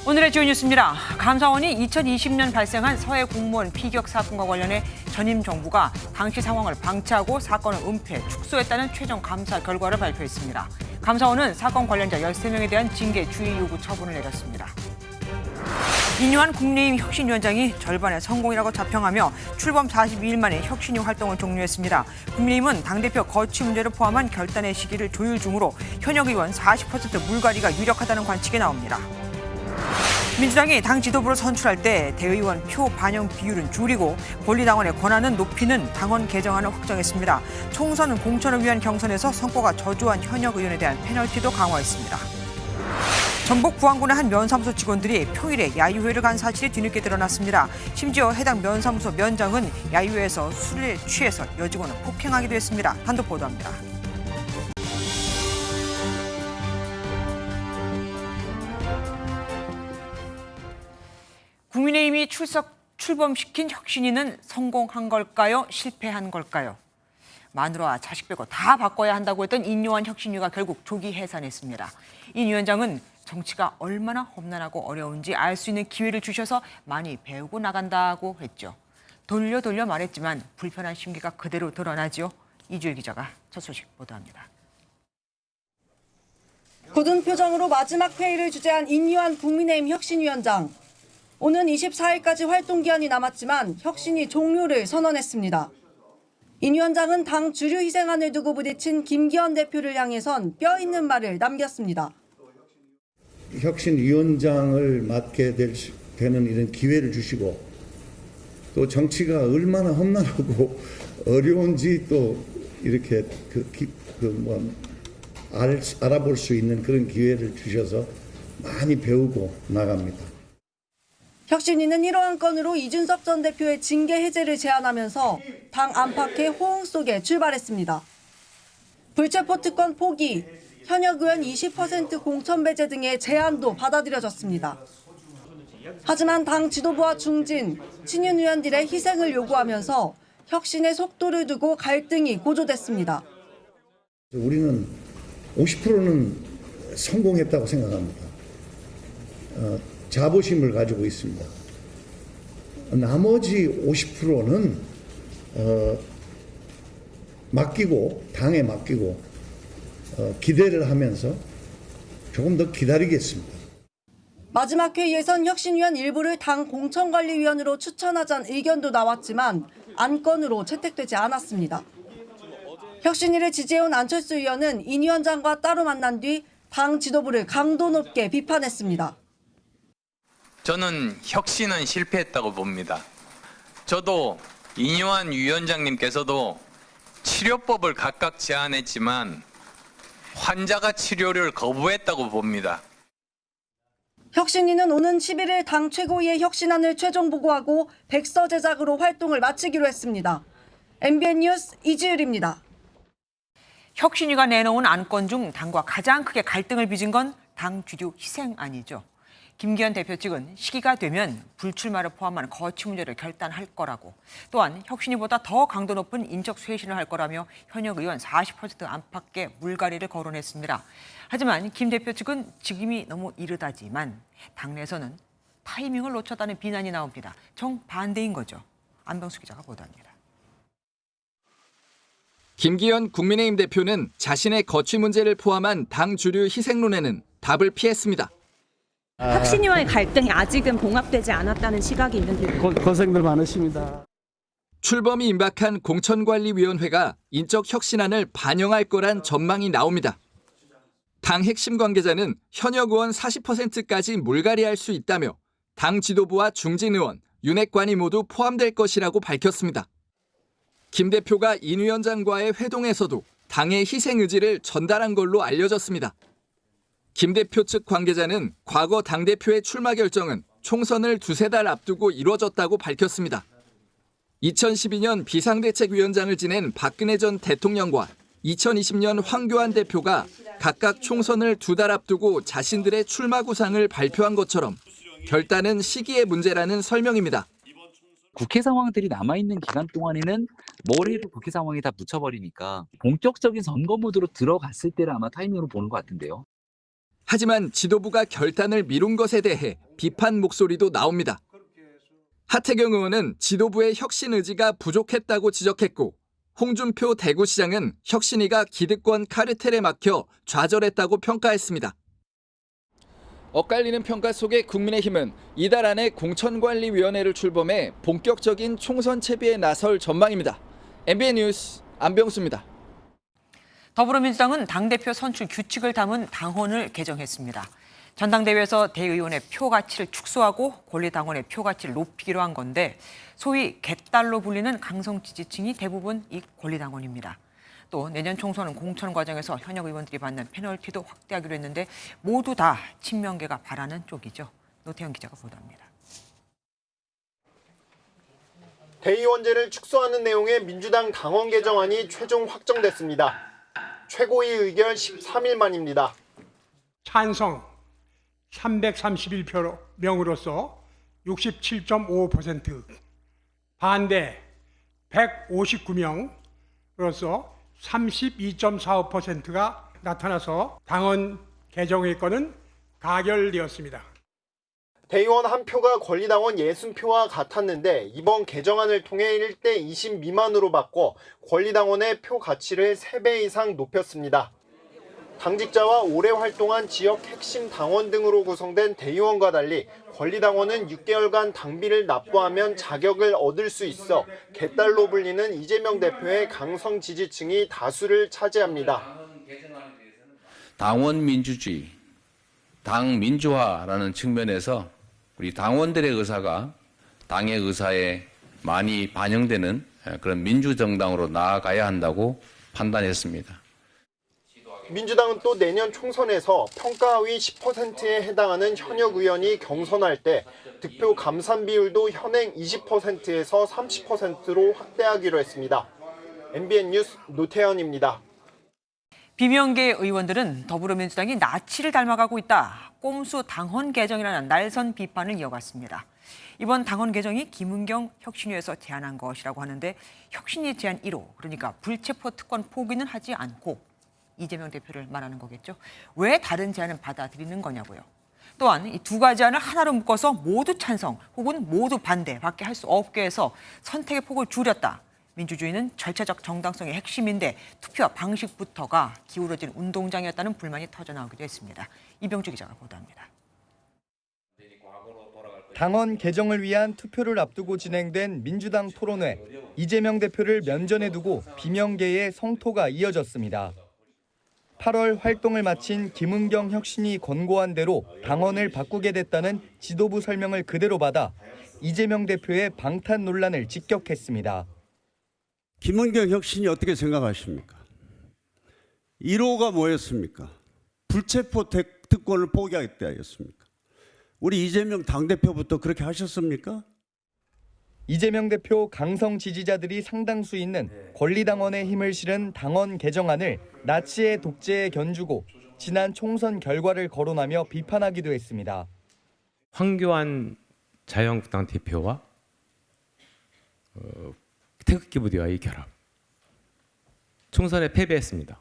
오늘의 주요 뉴스입니다. 감사원이 2020년 발생한 서해 공무원 피격 사건과 관련해 전임 정부가 당시 상황을 방치하고 사건을 은폐, 축소했다는 최종 감사 결과를 발표했습니다. 감사원은 사건 관련자 13명에 대한 징계, 주의 요구 처분을 내렸습니다. 인유한 국민의힘 혁신위원장이 절반의 성공이라고 자평하며 출범 42일 만에 혁신위 활동을 종료했습니다. 국민의힘은 당대표 거취 문제를 포함한 결단의 시기를 조율 중으로 현역 의원 40% 물갈이가 유력하다는 관측이 나옵니다. 민주당이 당 지도부를 선출할 때 대의원 표 반영 비율은 줄이고 권리당원의 권한은 높이는 당원 개정안을 확정했습니다. 총선 공천을 위한 경선에서 성과가 저조한 현역 의원에 대한 페널티도 강화했습니다. 전북 부안군의 한 면사무소 직원들이 평일에 야유회를 간 사실이 뒤늦게 드러났습니다. 심지어 해당 면사무소 면장은 야유회에서 술에 취해서 여직원을 폭행하기도 했습니다. 단독 보도합니다. 국민의힘이 출범시킨 혁신위는 성공한 걸까요? 실패한 걸까요? 마누라, 자식 빼고 다 바꿔야 한다고 했던 인요한 혁신위가 결국 조기 해산했습니다. 인 위원장은 정치가 얼마나 험난하고 어려운지 알 수 있는 기회를 주셔서 많이 배우고 나간다고 했죠. 돌려 말했지만 불편한 심기가 그대로 드러나죠. 이주일 기자가 첫 소식 보도합니다. 굳은 표정으로 마지막 회의를 주재한 인요한 국민의힘 혁신위원장. 오는 24일까지 활동 기한이 남았지만 혁신이 종료를 선언했습니다. 인 위원장은 당 주류 희생안을 두고 부딪힌 김기현 대표를 향해선 뼈 있는 말을 남겼습니다. 혁신위원장을 맡게 되는 이런 기회를 주시고 또 정치가 얼마나 험난하고 어려운지 또 이렇게 알아볼 수 있는 그런 기회를 주셔서 많이 배우고 나갑니다. 혁신위는 이러한 건으로 이준석 전 대표의 징계 해제를 제안하면서 당 안팎의 호응 속에 출발했습니다. 불체포 특권 포기, 현역 의원 20% 공천 배제 등의 제안도 받아들여졌습니다. 하지만 당 지도부와 중진, 친윤 의원들의 희생을 요구하면서 혁신의 속도를 두고 갈등이 고조됐습니다. 우리는 50%는 성공했다고 생각합니다. 자부심을 가지고 있습니다. 나머지 50%는 당에 맡기고 기대를 하면서 조금 더 기다리겠습니다. 마지막 회의에선 혁신위원 일부를 당 공천관리위원으로 추천하자는 의견도 나왔지만 안건으로 채택되지 않았습니다. 혁신위를 지지해온 안철수 의원은 인 위원장과 따로 만난 뒤 당 지도부를 강도 높게 비판했습니다. 저는 혁신은 실패했다고 봅니다. 저도 인요한 위원장님께서도 치료법을 각각 제안했지만 환자가 치료를 거부했다고 봅니다. 혁신위는 오는 11일 당 최고위의 혁신안을 최종 보고하고 백서 제작으로 활동을 마치기로 했습니다. MBN 뉴스 이지율입니다. 혁신위가 내놓은 안건 중 당과 가장 크게 갈등을 빚은 건 당 주류 희생안이죠. 김기현 대표 측은 시기가 되면 불출마를 포함한 거취 문제를 결단할 거라고, 또한 혁신위보다 더 강도 높은 인적 쇄신을 할 거라며 현역 의원 40% 안팎의 물갈이를 거론했습니다. 하지만 김 대표 측은 지금이 너무 이르다지만 당내에서는 타이밍을 놓쳤다는 비난이 나옵니다. 정반대인 거죠. 안병수 기자가 보도합니다. 김기현 국민의힘 대표는 자신의 거취 문제를 포함한 당 주류 희생론에는 답을 피했습니다. 혁신위와의 갈등이 아직은 봉합되지 않았다는 시각이 있는데 고생들 많으십니다. 출범이 임박한 공천관리위원회가 인적 혁신안을 반영할 거란 전망이 나옵니다. 당 핵심 관계자는 현역 의원 40%까지 물갈이할 수 있다며 당 지도부와 중진 의원, 윤핵관이 모두 포함될 것이라고 밝혔습니다. 김 대표가 인 위원장과의 회동에서도 당의 희생 의지를 전달한 걸로 알려졌습니다. 김 대표 측 관계자는 과거 당대표의 출마 결정은 총선을 두세 달 앞두고 이루어졌다고 밝혔습니다. 2012년 비상대책위원장을 지낸 박근혜 전 대통령과 2020년 황교안 대표가 각각 총선을 두 달 앞두고 자신들의 출마 구상을 발표한 것처럼 결단은 시기의 문제라는 설명입니다. 국회 상황들이 남아있는 기간 동안에는 뭘 해도 국회 상황이 다 묻혀버리니까 본격적인 선거 모드로 들어갔을 때를 아마 타이밍으로 보는 것 같은데요. 하지만 지도부가 결단을 미룬 것에 대해 비판 목소리도 나옵니다. 하태경 의원은 지도부의 혁신 의지가 부족했다고 지적했고, 홍준표 대구시장은 혁신위가 기득권 카르텔에 막혀 좌절했다고 평가했습니다. 엇갈리는 평가 속에 국민의힘은 이달 안에 공천관리위원회를 출범해 본격적인 총선 채비에 나설 전망입니다. MBN 뉴스 안병수입니다. 더불어민주당은 당대표 선출 규칙을 담은 당헌을 개정했습니다. 전당대회에서 대의원의 표 가치를 축소하고 권리당원의 표 가치를 높이기로 한 건데, 소위 개딸로 불리는 강성 지지층이 대부분 이 권리당원입니다. 또 내년 총선은 공천 과정에서 현역 의원들이 받는 페널티도 확대하기로 했는데 모두 다 친명계가 바라는 쪽이죠. 노태현 기자가 보도합니다. 대의원제를 축소하는 내용의 민주당 당원 개정안이 최종 확정됐습니다. 최고위 의결 13일 만입니다. 찬성 331표 명으로서 67.55%, 반대 159명으로서 32.45%가 나타나서 당헌 개정의 건은 가결되었습니다. 대의원 한 표가 권리당원 60표와 같았는데 이번 개정안을 통해 1대 20 미만으로 바꿔 권리당원의 표 가치를 3배 이상 높였습니다. 당직자와 오래 활동한 지역 핵심 당원 등으로 구성된 대의원과 달리 권리당원은 6개월간 당비를 납부하면 자격을 얻을 수 있어 개딸로 불리는 이재명 대표의 강성 지지층이 다수를 차지합니다. 당원 민주주의, 당 민주화라는 측면에서 우리 당원들의 의사가 당의 의사에 많이 반영되는 그런 민주정당으로 나아가야 한다고 판단했습니다. 민주당은 또 내년 총선에서 평가하위 10%에 해당하는 현역 의원이 경선할 때 득표 감산 비율도 현행 20%에서 30%로 확대하기로 했습니다. MBN 뉴스 노태현입니다. 비명계 의원들은 더불어민주당이 나치를 닮아가고 있다, 꼼수 당헌 개정이라는 날선 비판을 이어갔습니다. 이번 당헌 개정이 김은경 혁신위에서 제안한 것이라고 하는데, 혁신위 제안 1호, 그러니까 불체포 특권 포기는 하지 않고 이재명 대표를 말하는 거겠죠. 왜 다른 제안은 받아들이는 거냐고요. 또한 이 두 가지 안을 하나로 묶어서 모두 찬성 혹은 모두 반대밖에 할 수 없게 해서 선택의 폭을 줄였다. 민주주의는 절차적 정당성의 핵심인데 투표 방식부터가 기울어진 운동장이었다는 불만이 터져나오기도 했습니다. 이병주 기자가 보도합니다. 당헌 개정을 위한 투표를 앞두고 진행된 민주당 토론회. 이재명 대표를 면전에 두고 비명계의 성토가 이어졌습니다. 8월 활동을 마친 김은경 혁신이 권고한 대로 당헌을 바꾸게 됐다는 지도부 설명을 그대로 받아 이재명 대표의 방탄 논란을 직격했습니다. 김은경 혁신이 어떻게 생각하십니까? 1호가 뭐였습니까? 불체포 특권을 포기하겠다였습니까? 우리 이재명 당대표부터 그렇게 하셨습니까? 이재명 대표 강성 지지자들이 상당수 있는 권리당원의 힘을 실은 당헌 개정안을 나치의 독재에 견주고 지난 총선 결과를 거론하며 비판하기도 했습니다. 황교안 자유한국당 대표와 태극기 부대와의 결합. 총선에 패배했습니다.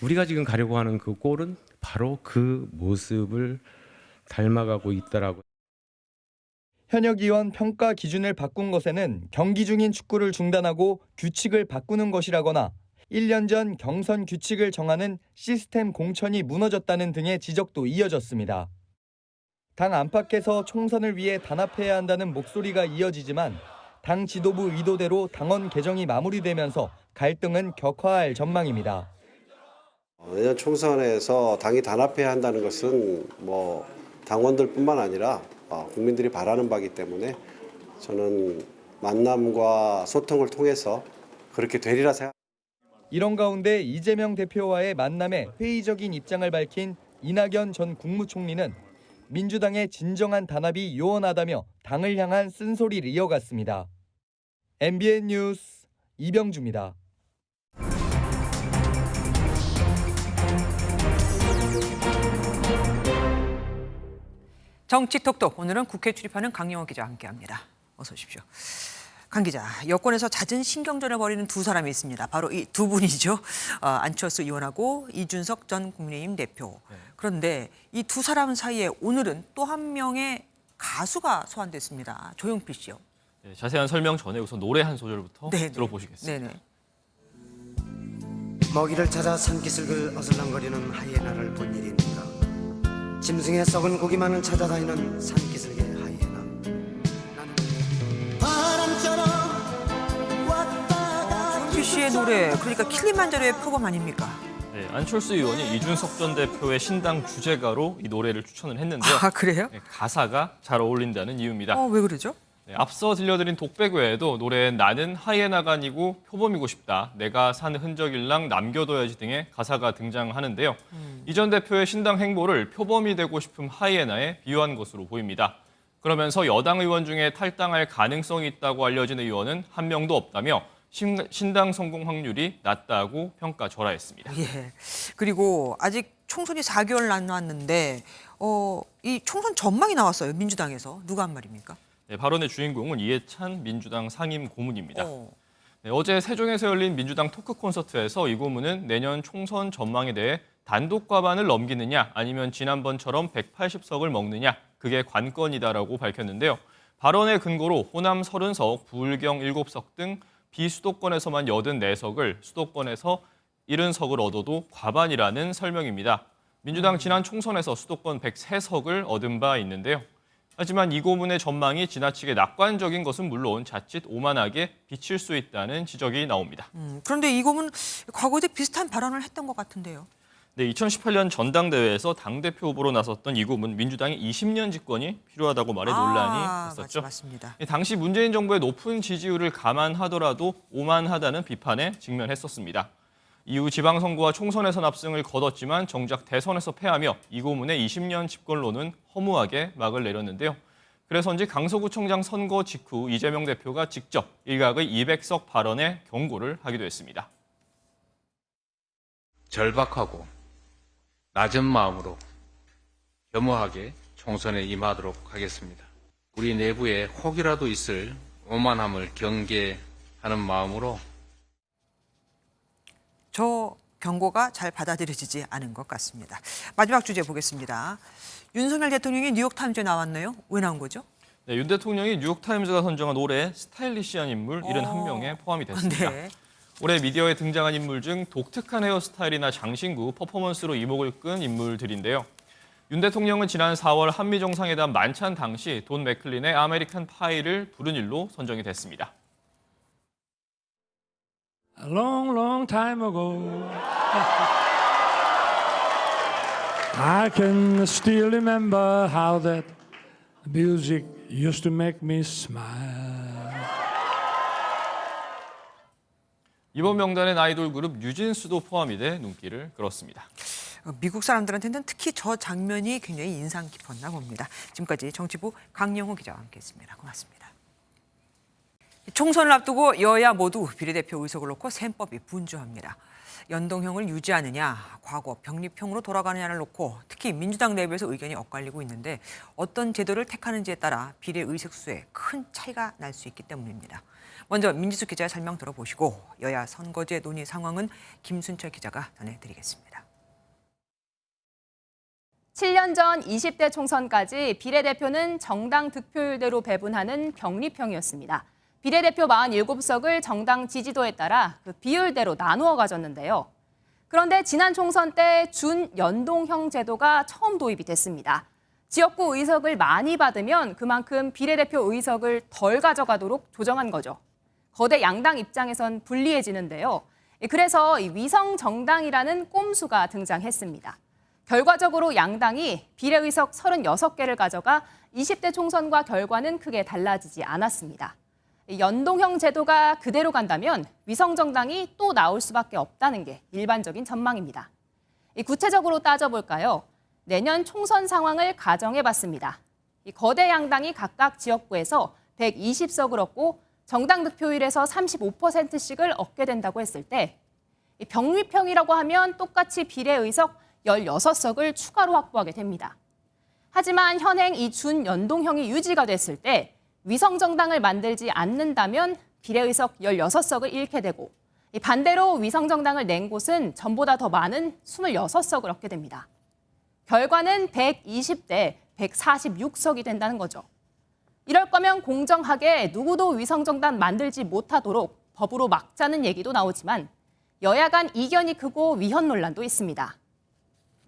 우리가 지금 가려고 하는 그 꼴은 바로 그 모습을 닮아가고 있더라고요. 현역 의원 평가 기준을 바꾼 것에는 경기 중인 축구를 중단하고 규칙을 바꾸는 것이라거나 1년 전 경선 규칙을 정하는 시스템 공천이 무너졌다는 등의 지적도 이어졌습니다. 당 안팎에서 총선을 위해 단합해야 한다는 목소리가 이어지지만 당 지도부 의도대로 당헌 개정이 마무리되면서 갈등은 격화할 전망입니다. 내년 총선에서 당이 단합해야 한다는 것은 당원들뿐만 아니라 국민들이 바라는 바이기 때문에 저는 만남과 소통을 통해서 그렇게 되리라 생각합니다. 이런 가운데 이재명 대표와의 만남에 회의적인 입장을 밝힌 이낙연 전 국무총리는 민주당의 진정한 단합이 요원하다며 당을 향한 쓴소리를 이어갔습니다. MBN 뉴스 이병주입니다. 정치톡톡, 오늘은 국회 출입하는 강영호 기자와 함께합니다. 어서 오십시오. 강 기자, 여권에서 잦은 신경전을 벌이는 두 사람이 있습니다. 바로 이 두 분이죠. 안철수 의원하고 이준석 전 국민의힘 대표. 그런데 이 두 사람 사이에 오늘은 또 한 명의 가수가 소환됐습니다. 조용필 씨요. 네, 자세한 설명 전에 우선 노래 한 소절부터 네네. 들어보시겠습니다. 네네. 먹이를 찾아 산기슭을 어슬렁거리는 하이에나를 본 일입니까? 짐승의 썩은 고기만을 찾아다니는 산기슭의 하이에나. 바람처럼 조용필 씨의 노래, 그러니까 킬리만자로의 표범 아닙니까? 네, 안철수 의원이 이준석 전 대표의 신당 주제가로 이 노래를 추천을 했는데요. 아, 그래요? 네, 가사가 잘 어울린다는 이유입니다. 왜 그러죠? 네, 앞서 들려드린 독백 외에도 노래에 나는 하이에나가 아니고 표범이고 싶다, 내가 산 흔적일랑 남겨둬야지 등의 가사가 등장하는데요. 이 전 대표의 신당 행보를 표범이 되고 싶은 하이에나에 비유한 것으로 보입니다. 그러면서 여당 의원 중에 탈당할 가능성이 있다고 알려진 의원은 한 명도 없다며 신당 성공 확률이 낮다고 평가절하했습니다. 예. 그리고 아직 총선이 4개월 남았는데 이 총선 전망이 나왔어요. 민주당에서. 누가 한 말입니까? 네, 발언의 주인공은 이해찬 민주당 상임 고문입니다. 네, 어제 세종에서 열린 민주당 토크 콘서트에서 이 고문은 내년 총선 전망에 대해 단독 과반을 넘기느냐 아니면 지난번처럼 180석을 먹느냐, 그게 관건이다라고 밝혔는데요. 발언의 근거로 호남 30석, 부울경 7석 등 비수도권에서만 84석을, 수도권에서 70석을 얻어도 과반이라는 설명입니다. 민주당 지난 총선에서 수도권 103석을 얻은 바 있는데요. 하지만 이 고문의 전망이 지나치게 낙관적인 것은 물론 자칫 오만하게 비칠 수 있다는 지적이 나옵니다. 그런데 이 고문 과거에도 비슷한 발언을 했던 것 같은데요. 네, 2018년 전당대회에서 당대표 후보로 나섰던 이 고문, 민주당이 20년 집권이 필요하다고 말해 논란이 있었죠. 맞습니다. 당시 문재인 정부의 높은 지지율을 감안하더라도 오만하다는 비판에 직면했었습니다. 이후 지방선거와 총선에서 납승을 거뒀지만 정작 대선에서 패하며 이 고문의 20년 집권론은 허무하게 막을 내렸는데요. 그래서인지 강서구청장 선거 직후 이재명 대표가 직접 일각의 200석 발언에 경고를 하기도 했습니다. 절박하고 낮은 마음으로 겸허하게 총선에 임하도록 하겠습니다. 우리 내부에 혹이라도 있을 오만함을 경계하는 마음으로 저 경고가 잘 받아들여지지 않은 것 같습니다. 마지막 주제 보겠습니다. 윤석열 대통령이 뉴욕타임즈에 나왔네요. 왜 나온 거죠? 네, 윤 대통령이 뉴욕타임즈가 선정한 올해 스타일리시한 인물 71명에 포함이 됐습니다. 네. 올해 미디어에 등장한 인물 중 독특한 헤어스타일이나 장신구, 퍼포먼스로 이목을 끈 인물들인데요. 윤 대통령은 지난 4월 한미 정상회담 만찬 당시 돈 맥클린의 아메리칸 파이를 부른 일로 선정이 됐습니다. A long, long time ago, I can still remember how that music used to make me smile. 이번 명단엔 아이돌 그룹 뉴진스도 포함이 돼 눈길을 끌었습니다. 미국 사람들한테는 특히 저 장면이 굉장히 인상 깊었나 봅니다. 지금까지 정치부 강영호 기자와 함께했습니다. 고맙습니다. 총선을 앞두고 여야 모두 비례대표 의석을 놓고 셈법이 분주합니다. 연동형을 유지하느냐, 과거 병립형으로 돌아가느냐를 놓고 특히 민주당 내부에서 의견이 엇갈리고 있는데 어떤 제도를 택하는지에 따라 비례 의석 수에 큰 차이가 날 수 있기 때문입니다. 먼저 민지숙 기자의 설명 들어보시고 여야 선거제 논의 상황은 김순철 기자가 전해드리겠습니다. 7년 전 20대 총선까지 비례대표는 정당 득표율대로 배분하는 병립형이었습니다. 비례대표 47석을 정당 지지도에 따라 그 비율대로 나누어 가졌는데요. 그런데 지난 총선 때 준연동형 제도가 처음 도입이 됐습니다. 지역구 의석을 많이 받으면 그만큼 비례대표 의석을 덜 가져가도록 조정한 거죠. 거대 양당 입장에선 불리해지는데요. 그래서 이 위성 정당이라는 꼼수가 등장했습니다. 결과적으로 양당이 비례의석 36개를 가져가 20대 총선과 결과는 크게 달라지지 않았습니다. 연동형 제도가 그대로 간다면 위성 정당이 또 나올 수밖에 없다는 게 일반적인 전망입니다. 구체적으로 따져볼까요? 내년 총선 상황을 가정해봤습니다. 거대 양당이 각각 지역구에서 120석을 얻고 정당 득표율에서 35%씩을 얻게 된다고 했을 때 병립형이라고 하면 똑같이 비례의석 16석을 추가로 확보하게 됩니다. 하지만 현행 이 준연동형이 유지가 됐을 때 위성정당을 만들지 않는다면 비례의석 16석을 잃게 되고 반대로 위성정당을 낸 곳은 전보다 더 많은 26석을 얻게 됩니다. 결과는 120대 146석이 된다는 거죠. 이럴 거면 공정하게 누구도 위성정당 만들지 못하도록 법으로 막자는 얘기도 나오지만 여야 간 이견이 크고 위헌 논란도 있습니다.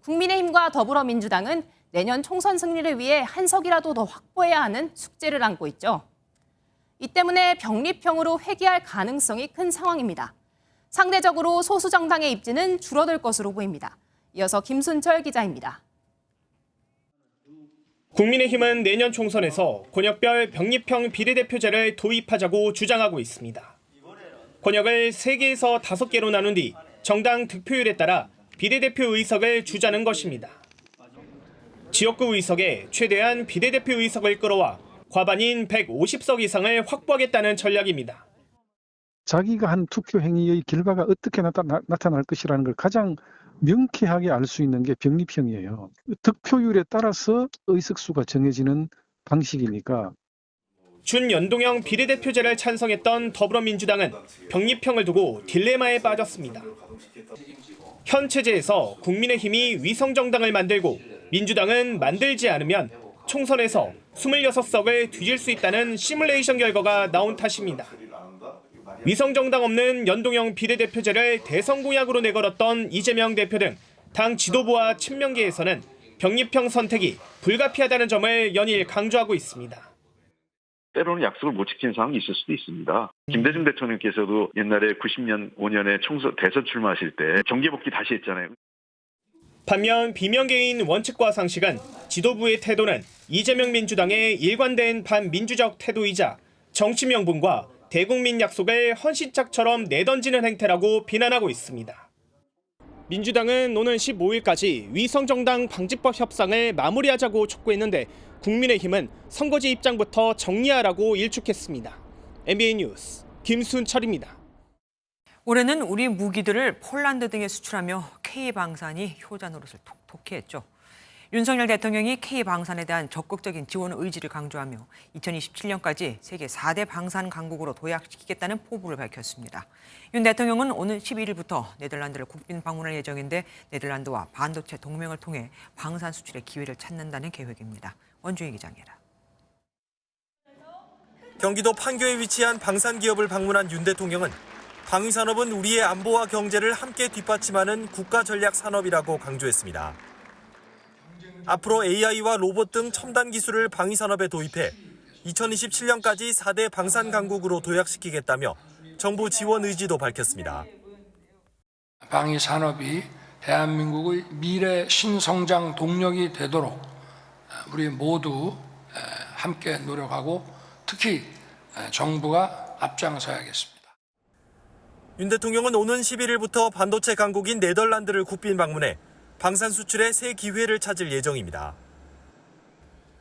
국민의힘과 더불어민주당은 내년 총선 승리를 위해 한 석이라도 더 확보해야 하는 숙제를 안고 있죠. 이 때문에 병립형으로 회귀할 가능성이 큰 상황입니다. 상대적으로 소수 정당의 입지는 줄어들 것으로 보입니다. 이어서 김순철 기자입니다. 국민의힘은 내년 총선에서 권역별 병립형 비례대표제를 도입하자고 주장하고 있습니다. 권역을 3개에서 5개로 나눈 뒤 정당 득표율에 따라 비례대표 의석을 주자는 것입니다. 지역구 의석에 최대한 비례대표 의석을 끌어와 과반인 150석 이상을 확보하겠다는 전략입니다. 자기가 한 투표 행위의 결과가 어떻게 나타날 것이라는 걸 가장 명쾌하게 알 수 있는 게 병립형이에요. 득표율에 따라서 의석수가 정해지는 방식이니까. 준연동형 비례대표제를 찬성했던 더불어민주당은 병립형을 두고 딜레마에 빠졌습니다. 현 체제에서 국민의힘이 위성정당을 만들고 민주당은 만들지 않으면 총선에서 26석을 뒤질 수 있다는 시뮬레이션 결과가 나온 탓입니다. 위성정당 없는 연동형 비례대표제를 대선 공약으로 내걸었던 이재명 대표 등 당 지도부와 친명계에서는 병립형 선택이 불가피하다는 점을 연일 강조하고 있습니다. 때로는 약속을 못 지키는 상황이 있을 수도 있습니다. 김대중 대통령께서도 옛날에 90년 5년에 대선 출마하실 때 정계복귀 다시 했잖아요. 반면 비명계인 원칙과 상식은 지도부의 태도는 이재명 민주당의 일관된 반민주적 태도이자 정치 명분과 대국민 약속을 헌신짝처럼 내던지는 행태라고 비난하고 있습니다. 민주당은 오는 15일까지 위성정당 방지법 협상을 마무리하자고 촉구했는데 국민의힘은 선거지 입장부터 정리하라고 일축했습니다. MBN 뉴스 김순철입니다. 올해는 우리 무기들을 폴란드 등에 수출하며 K방산이 효자 노릇을 톡톡히 했죠. 윤석열 대통령이 K방산에 대한 적극적인 지원 의지를 강조하며 2027년까지 세계 4대 방산 강국으로 도약시키겠다는 포부를 밝혔습니다. 윤 대통령은 오는 11일부터 네덜란드를 국빈 방문할 예정인데 네덜란드와 반도체 동맹을 통해 방산 수출의 기회를 찾는다는 계획입니다. 원주희 기자입니다. 경기도 판교에 위치한 방산 기업을 방문한 윤 대통령은 방위산업은 우리의 안보와 경제를 함께 뒷받침하는 국가 전략 산업이라고 강조했습니다. 앞으로 AI와 로봇 등 첨단 기술을 방위산업에 도입해 2027년까지 4대 방산 강국으로 도약시키겠다며 정부 지원 의지도 밝혔습니다. 방위산업이 대한민국의 미래 신성장 동력이 되도록 우리 모두 함께 노력하고 특히 정부가 앞장서야겠습니다. 윤 대통령은 오는 11일부터 반도체 강국인 네덜란드를 국빈 방문해 방산 수출의 새 기회를 찾을 예정입니다.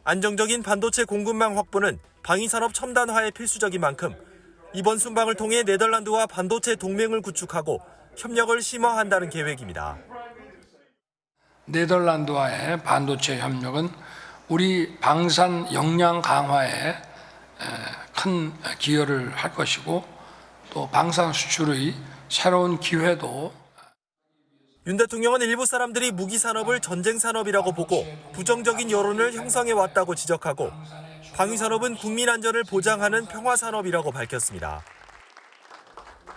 안정적인 반도체 공급망 확보는 방위산업 첨단화에 필수적인 만큼 이번 순방을 통해 네덜란드와 반도체 동맹을 구축하고 협력을 심화한다는 계획입니다. 네덜란드와의 반도체 협력은 우리 방산 역량 강화에 큰 기여를 할 것이고 또 방산 수출의 새로운 기회도. 윤 대통령은 일부 사람들이 무기 산업을 전쟁 산업이라고 보고 부정적인 여론을 형성해 왔다고 지적하고 방위 산업은 국민 안전을 보장하는 평화 산업이라고 밝혔습니다.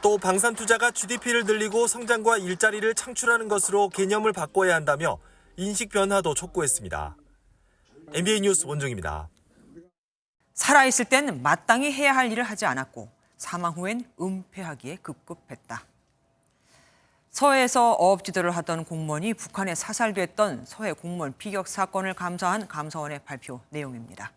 또 방산 투자가 GDP를 늘리고 성장과 일자리를 창출하는 것으로 개념을 바꿔야 한다며 인식 변화도 촉구했습니다. MBN 뉴스 원종입니다. 살아있을 땐 마땅히 해야 할 일을 하지 않았고 사망 후엔 은폐하기에 급급했다. 서해에서 어업지도를 하던 공무원이 북한에 사살됐던 서해 공무원 피격 사건을 감사한 감사원의 발표 내용입니다.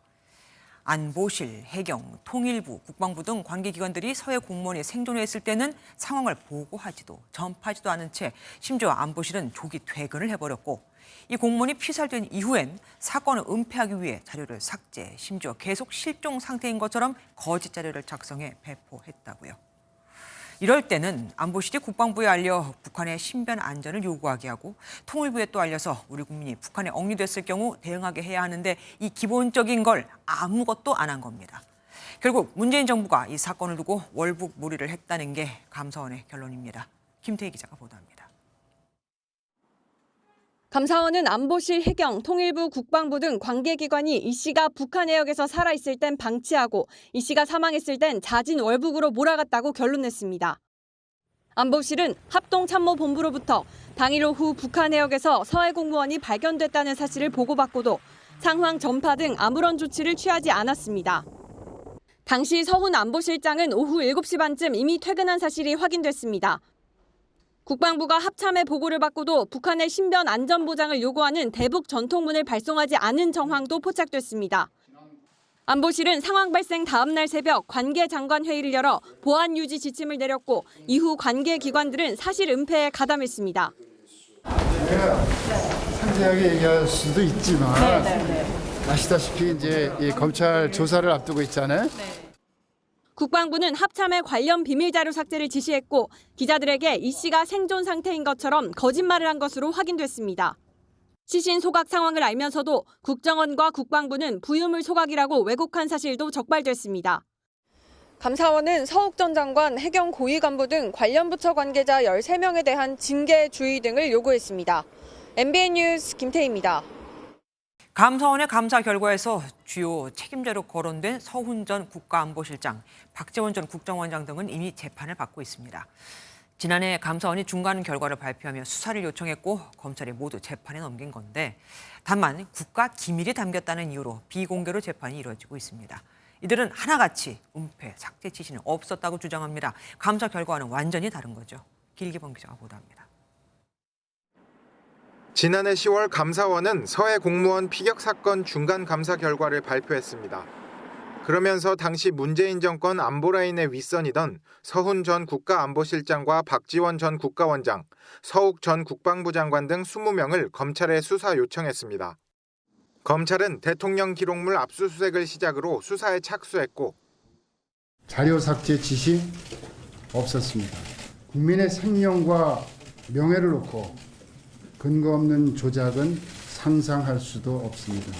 안보실, 해경, 통일부, 국방부 등 관계기관들이 서해 공무원이 생존해 있을 때는 상황을 보고하지도 전파하지도 않은 채 심지어 안보실은 조기 퇴근을 해버렸고 이 공무원이 피살된 이후엔 사건을 은폐하기 위해 자료를 삭제, 심지어 계속 실종 상태인 것처럼 거짓 자료를 작성해 배포했다고요. 이럴 때는 안보실이 국방부에 알려 북한의 신변 안전을 요구하게 하고 통일부에 또 알려서 우리 국민이 북한에 억류됐을 경우 대응하게 해야 하는데 이 기본적인 걸 아무것도 안 한 겁니다. 결국 문재인 정부가 이 사건을 두고 월북몰이를 했다는 게 감사원의 결론입니다. 김태희 기자가 보도합니다. 감사원은 안보실, 해경, 통일부, 국방부 등 관계기관이 이 씨가 북한 해역에서 살아있을 땐 방치하고 이 씨가 사망했을 땐 자진 월북으로 몰아갔다고 결론냈습니다. 안보실은 합동참모본부로부터 당일 오후 북한 해역에서 서해 공무원이 발견됐다는 사실을 보고받고도 상황 전파 등 아무런 조치를 취하지 않았습니다. 당시 서훈 안보실장은 오후 7시 반쯤 이미 퇴근한 사실이 확인됐습니다. 국방부가 합참의 보고를 받고도 북한의 신변 안전 보장을 요구하는 대북 전통문을 발송하지 않은 정황도 포착됐습니다. 안보실은 상황 발생 다음 날 새벽 관계 장관 회의를 열어 보안 유지 지침을 내렸고 이후 관계 기관들은 사실 은폐에 가담했습니다. 제가 상세하게 얘기할 수도 있지만 아시다시피 이제 이 검찰 조사를 앞두고 있잖아요. 국방부는 합참에 관련 비밀 자료 삭제를 지시했고 기자들에게 이 씨가 생존 상태인 것처럼 거짓말을 한 것으로 확인됐습니다. 시신 소각 상황을 알면서도 국정원과 국방부는 부유물 소각이라고 왜곡한 사실도 적발됐습니다. 감사원은 서욱 전 장관, 해경 고위 간부 등 관련 부처 관계자 13명에 대한 징계, 주의 등을 요구했습니다. MBN 뉴스 김태희입니다. 감사원의 감사 결과에서 주요 책임자로 거론된 서훈 전 국가안보실장, 박지원 전 국정원장 등은 이미 재판을 받고 있습니다. 지난해 감사원이 중간 결과를 발표하며 수사를 요청했고 검찰이 모두 재판에 넘긴 건데 다만 국가 기밀이 담겼다는 이유로 비공개로 재판이 이루어지고 있습니다. 이들은 하나같이 은폐, 삭제 지시는 없었다고 주장합니다. 감사 결과와는 완전히 다른 거죠. 길기범 기자가 보도합니다. 지난해 10월 감사원은 서해 공무원 피격 사건 중간 감사 결과를 발표했습니다. 그러면서 당시 문재인 정권 안보라인의 윗선이던 서훈 전 국가안보실장과 박지원 전 국가원장, 서욱 전 국방부 장관 등 20명을 검찰에 수사 요청했습니다. 검찰은 대통령 기록물 압수수색을 시작으로 수사에 착수했고 자료 삭제 지시 없었습니다. 국민의 생명과 명예를 놓고 근거 없는 조작은 상상할 수도 없습니다.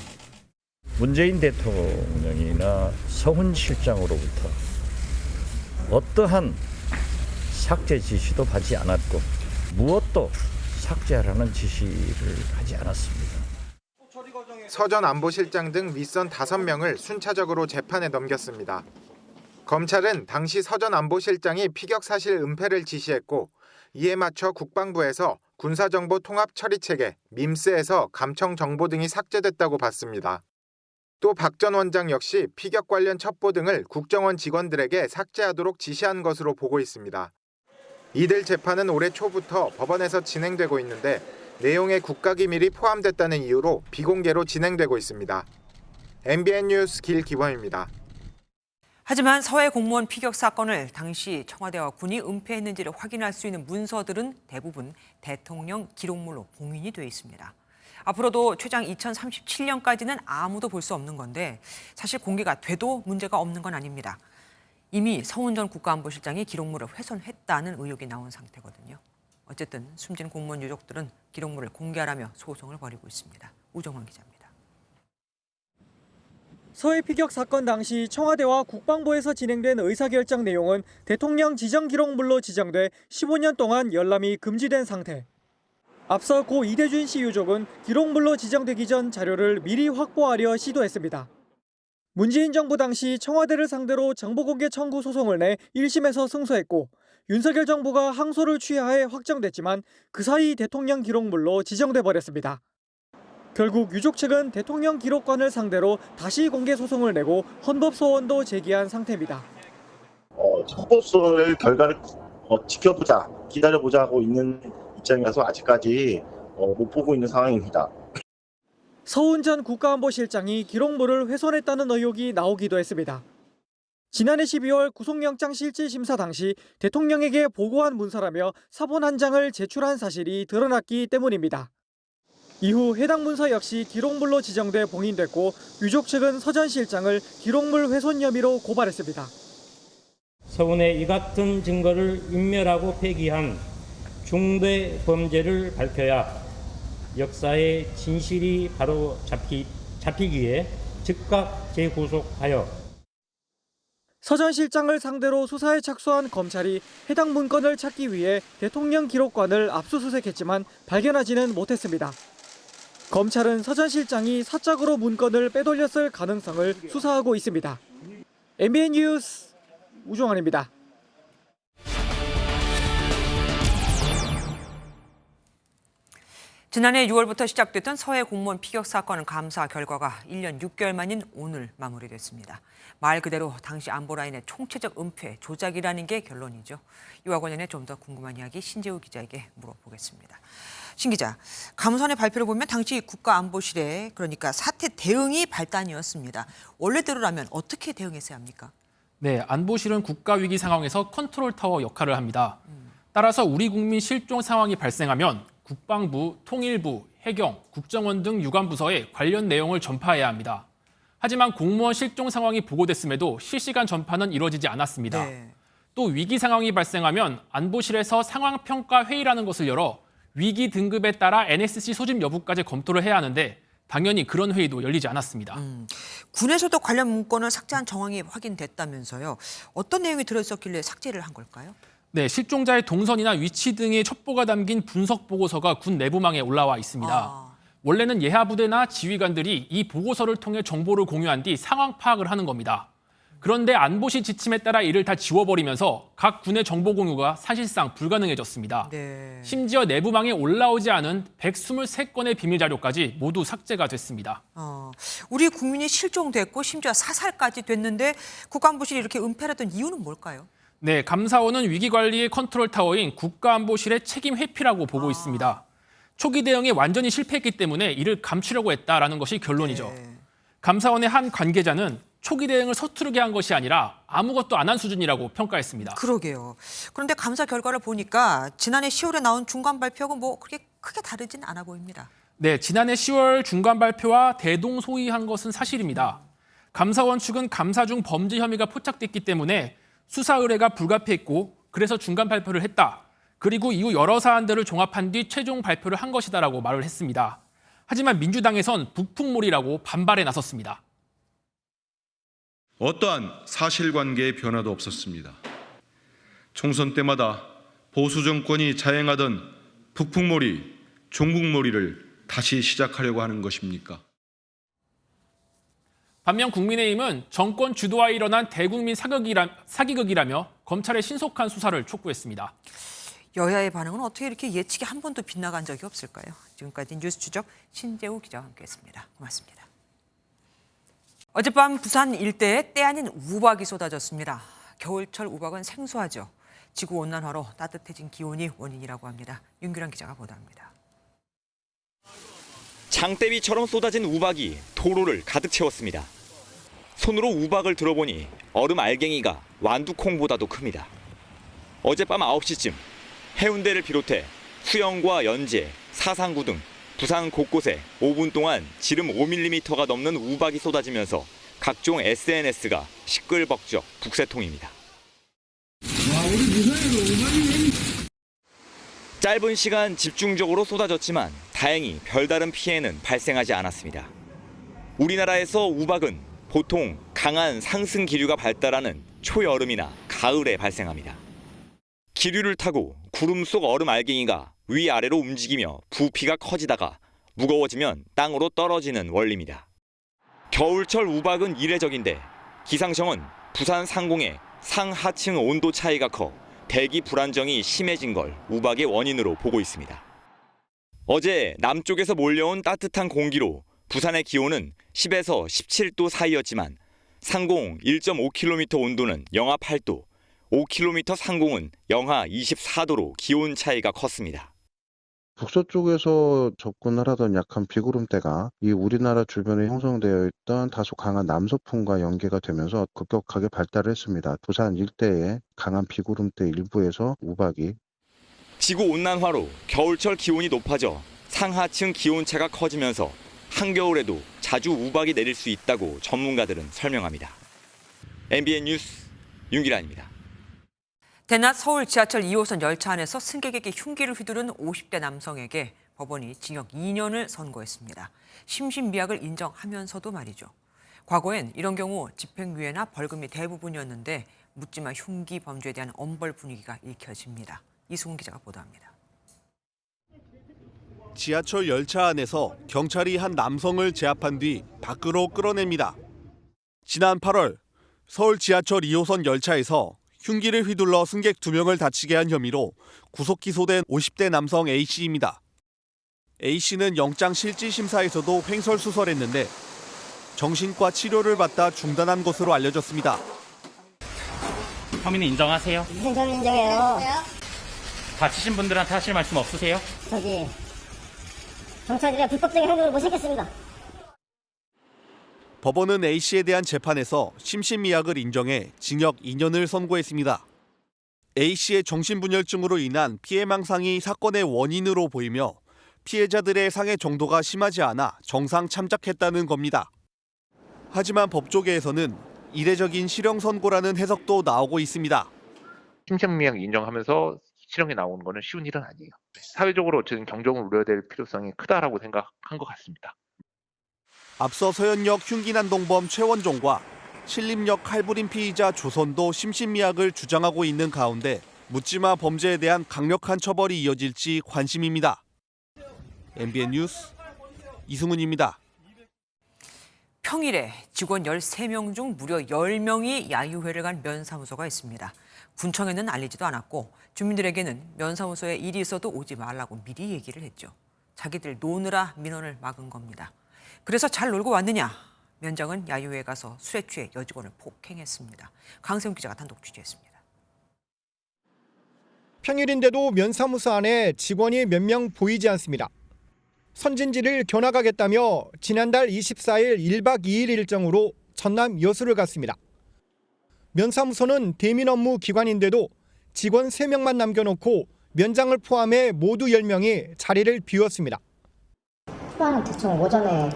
문재인 대통령이나 서훈 실장으로부터 어떠한 삭제 지시도 받지 않았고 무엇도 삭제하라는 지시를 하지 않았습니다. 서 전 안보실장 등 윗선 5명을 순차적으로 재판에 넘겼습니다. 검찰은 당시 서 전 안보실장이 피격 사실 은폐를 지시했고 이에 맞춰 국방부에서 군사정보통합처리체계 밈스에서 감청 정보 등이 삭제됐다고 봤습니다. 또 박 전 원장 역시 피격 관련 첩보 등을 국정원 직원들에게 삭제하도록 지시한 것으로 보고 있습니다. 이들 재판은 올해 초부터 법원에서 진행되고 있는데 내용에 국가기밀이 포함됐다는 이유로 비공개로 진행되고 있습니다. MBN 뉴스 길기범입니다. 하지만 서해 공무원 피격 사건을 당시 청와대와 군이 은폐했는지를 확인할 수 있는 문서들은 대부분 대통령 기록물로 봉인이 돼 있습니다. 앞으로도 최장 2037년까지는 아무도 볼 수 없는 건데 사실 공개가 돼도 문제가 없는 건 아닙니다. 이미 서훈 전 국가안보실장이 기록물을 훼손했다는 의혹이 나온 상태거든요. 어쨌든 숨진 공무원 유족들은 기록물을 공개하라며 소송을 벌이고 있습니다. 우정환 기자입니다. 서해 피격 사건 당시 청와대와 국방부에서 진행된 의사결정 내용은 대통령 지정 기록물로 지정돼 15년 동안 열람이 금지된 상태. 앞서 고 이대준 씨 유족은 기록물로 지정되기 전 자료를 미리 확보하려 시도했습니다. 문재인 정부 당시 청와대를 상대로 정보공개 청구 소송을 내 1심에서 승소했고 윤석열 정부가 항소를 취하해 확정됐지만 그 사이 대통령 기록물로 지정돼 버렸습니다. 결국 유족 측은 대통령 기록관을 상대로 다시 공개 소송을 내고 헌법 소원도 제기한 상태입니다. 청구서의 결과를 지켜보자, 기다려보자 하고 있는 입장이라서 아직까지 못 보고 있는 상황입니다. 서훈 전 국가안보실장이 기록물을 훼손했다는 의혹이 나오기도 했습니다. 지난해 12월 구속영장 실질심사 당시 대통령에게 보고한 문서라며 사본 한 장을 제출한 사실이 드러났기 때문입니다. 이후 해당 문서 역시 기록물로 지정돼 봉인됐고 유족 측은 서 전 실장을 기록물 훼손 혐의로 고발했습니다. 서훈의 이 같은 증거를 인멸하고 폐기한 중대 범죄를 밝혀야 역사의 진실이 바로 잡히기에 즉각 재구속하여 서전 실장을 상대로 수사에 착수한 검찰이 해당 문건을 찾기 위해 대통령 기록관을 압수수색했지만 발견하지는 못했습니다. 검찰은 서전 실장이 사적으로 문건을 빼돌렸을 가능성을 수사하고 있습니다. MBN 뉴스 우종환입니다. 지난해 6월부터 시작됐던 서해 공무원 피격 사건 감사 결과가 1년 6개월 만인 오늘 마무리됐습니다. 말 그대로 당시 안보라인의 총체적 은폐, 조작이라는 게 결론이죠. 이와 관련해 좀 더 궁금한 이야기 신재우 기자에게 물어보겠습니다. 신 기자, 감사원의 발표를 보면 당시 국가안보실에 그러니까 사태 대응이 발단이었습니다. 원래대로라면 어떻게 대응했어야 합니까? 네, 안보실은 국가위기 상황에서 컨트롤 타워 역할을 합니다. 따라서 우리 국민 실종 상황이 발생하면 국방부, 통일부, 해경, 국정원 등 유관부서에 관련 내용을 전파해야 합니다. 하지만 공무원 실종 상황이 보고됐음에도 실시간 전파는 이루어지지 않았습니다. 또 위기 상황이 발생하면 안보실에서 상황평가 회의라는 것을 열어 위기 등급에 따라 NSC 소집 여부까지 검토를 해야 하는데 당연히 그런 회의도 열리지 않았습니다. 군에서도 관련 문건을 삭제한 정황이 확인됐다면서요. 어떤 내용이 들어있었길래 삭제를 한 걸까요? 네, 실종자의 동선이나 위치 등의 첩보가 담긴 분석 보고서가 군 내부망에 올라와 있습니다. 원래는 예하부대나 지휘관들이 이 보고서를 통해 정보를 공유한 뒤 상황 파악을 하는 겁니다. 그런데 안보실 지침에 따라 이를 다 지워버리면서 각 군의 정보 공유가 사실상 불가능해졌습니다. 심지어 내부망에 올라오지 않은 123건의 비밀 자료까지 모두 삭제가 됐습니다. 우리 국민이 실종됐고 심지어 사살까지 됐는데 국가안보실이 이렇게 은폐했던 이유는 뭘까요? 네, 감사원은 위기관리의 컨트롤 타워인 국가안보실의 책임 회피라고 보고 있습니다. 초기 대응에 완전히 실패했기 때문에 이를 감추려고 했다라는 것이 결론이죠. 감사원의 한 관계자는 초기 대응을 서투르게 한 것이 아니라 아무것도 안 한 수준이라고 평가했습니다. 그러게요. 그런데 감사 결과를 보니까 지난해 10월에 나온 중간 발표하고 뭐 그렇게 크게 다르진 않아 보입니다. 네, 지난해 10월 중간 발표와 대동소이한 것은 사실입니다. 감사원 측은 감사 중 범죄 혐의가 포착됐기 때문에 수사 의뢰가 불가피했고 그래서 중간 발표를 했다. 그리고 이후 여러 사안들을 종합한 뒤 최종 발표를 한 것이다라고 말을 했습니다. 하지만 민주당에선 북풍몰이라고 반발에 나섰습니다. 어떠한 사실관계의 변화도 없었습니다. 총선 때마다 보수 정권이 자행하던 북풍몰이, 종북몰이를 다시 시작하려고 하는 것입니까? 반면 국민의힘은 정권 주도하에 일어난 대국민 사기극이라며 검찰의 신속한 수사를 촉구했습니다. 여야의 반응은 어떻게 이렇게 예측이 한 번도 빗나간 적이 없을까요? 지금까지 뉴스 추적 신재우 기자와 함께했습니다. 고맙습니다. 어젯밤 부산 일대에 때 아닌 우박이 쏟아졌습니다. 겨울철 우박은 생소하죠. 지구온난화로 따뜻해진 기온이 원인이라고 합니다. 윤규란 기자가 보도합니다. 장대비처럼 쏟아진 우박이 도로를 가득 채웠습니다. 손으로 우박을 들어보니 얼음 알갱이가 완두콩보다도 큽니다. 어젯밤 9시쯤 해운대를 비롯해 수영과 연제, 사상구 등 부산 곳곳에 5분 동안 지름 5mm가 넘는 우박이 쏟아지면서 각종 SNS가 시끌벅적 북새통입니다. 짧은 시간 집중적으로 쏟아졌지만 다행히 별다른 피해는 발생하지 않았습니다. 우리나라에서 우박은 보통 강한 상승 기류가 발달하는 초여름이나 가을에 발생합니다. 기류를 타고 구름 속 얼음 알갱이가 위아래로 움직이며 부피가 커지다가 무거워지면 땅으로 떨어지는 원리입니다. 겨울철 우박은 이례적인데 기상청은 부산 상공의 상하층 온도 차이가 커 대기 불안정이 심해진 걸 우박의 원인으로 보고 있습니다. 어제 남쪽에서 몰려온 따뜻한 공기로 부산의 기온은 10에서 17도 사이였지만 상공 1.5km 온도는 영하 8도, 5km 상공은 영하 24도로 기온 차이가 컸습니다. 북서쪽에서 접근을 하던 약한 비구름대가 이 우리나라 주변에 형성되어 있던 다소 강한 남서풍과 연계가 되면서 급격하게 발달을 했습니다. 부산 일대에 강한 비구름대 일부에서 우박이 지구온난화로 겨울철 기온이 높아져 상하층 기온차가 커지면서 한겨울에도 자주 우박이 내릴 수 있다고 전문가들은 설명합니다. MBN 뉴스 윤기란입니다. 대낮 서울 지하철 2호선 열차 안에서 승객에게 흉기를 휘두른 50대 남성에게 법원이 징역 2년을 선고했습니다. 심신미약을 인정하면서도 말이죠. 과거엔 이런 경우 집행유예나 벌금이 대부분이었는데 묻지마 흉기 범죄에 대한 엄벌 분위기가 읽혀집니다. 이승훈 기자가 보도합니다. 지하철 열차 안에서 경찰이 한 남성을 제압한 뒤 밖으로 끌어냅니다. 지난 8월 서울 지하철 2호선 열차에서 흉기를 휘둘러 승객 2명을 다치게 한 혐의로 구속 기소된 50대 남성 A씨입니다. A씨는 영장 실질 심사에서도 횡설수설했는데 정신과 치료를 받다 중단한 것으로 알려졌습니다. 혐의는 인정하세요? 무슨 혐의 인정해요? 다치신 분들한테 하실 말씀 없으세요? 저기 경찰들의 불법적인 행동을 모시겠습니다. 법원은 A씨에 대한 재판에서 심신미약을 인정해 징역 2년을 선고했습니다. A씨의 정신분열증으로 인한 피해망상이 사건의 원인으로 보이며 피해자들의 상해 정도가 심하지 않아 정상 참작했다는 겁니다. 하지만 법조계에서는 이례적인 실형 선고라는 해석도 나오고 있습니다. 심신미약 인정하면서 실형이 나오는 것은 쉬운 일은 아니에요. 사회적으로 지금 경종을 울려야 될 필요성이 크다라고 생각한 것 같습니다. 앞서 서현역 흉기난동범 최원종과 신림역 칼부림 피의자 조선도 심신미약을 주장하고 있는 가운데 묻지마 범죄에 대한 강력한 처벌이 이어질지 관심입니다. MBN 뉴스 이승훈입니다. 평일에 직원 13명 중 무려 10명이 야유회를 간 면사무소가 있습니다. 군청에는 알리지도 않았고 주민들에게는 면사무소에 일이 있어도 오지 말라고 미리 얘기를 했죠. 자기들 노느라 민원을 막은 겁니다. 그래서 잘 놀고 왔느냐? 면장은 야유회에 가서 술에 취해 여직원을 폭행했습니다. 강세훈 기자가 단독 취재했습니다. 평일인데도 면사무소 안에 직원이 몇 명 보이지 않습니다. 선진지를 견학하겠다며 지난달 24일 1박 2일 일정으로 전남 여수를 갔습니다. 면사무소는 대민 업무 기관인데도 직원 3명만 남겨놓고 면장을 포함해 모두 10명이 자리를 비웠습니다. 출발은 대충 오전에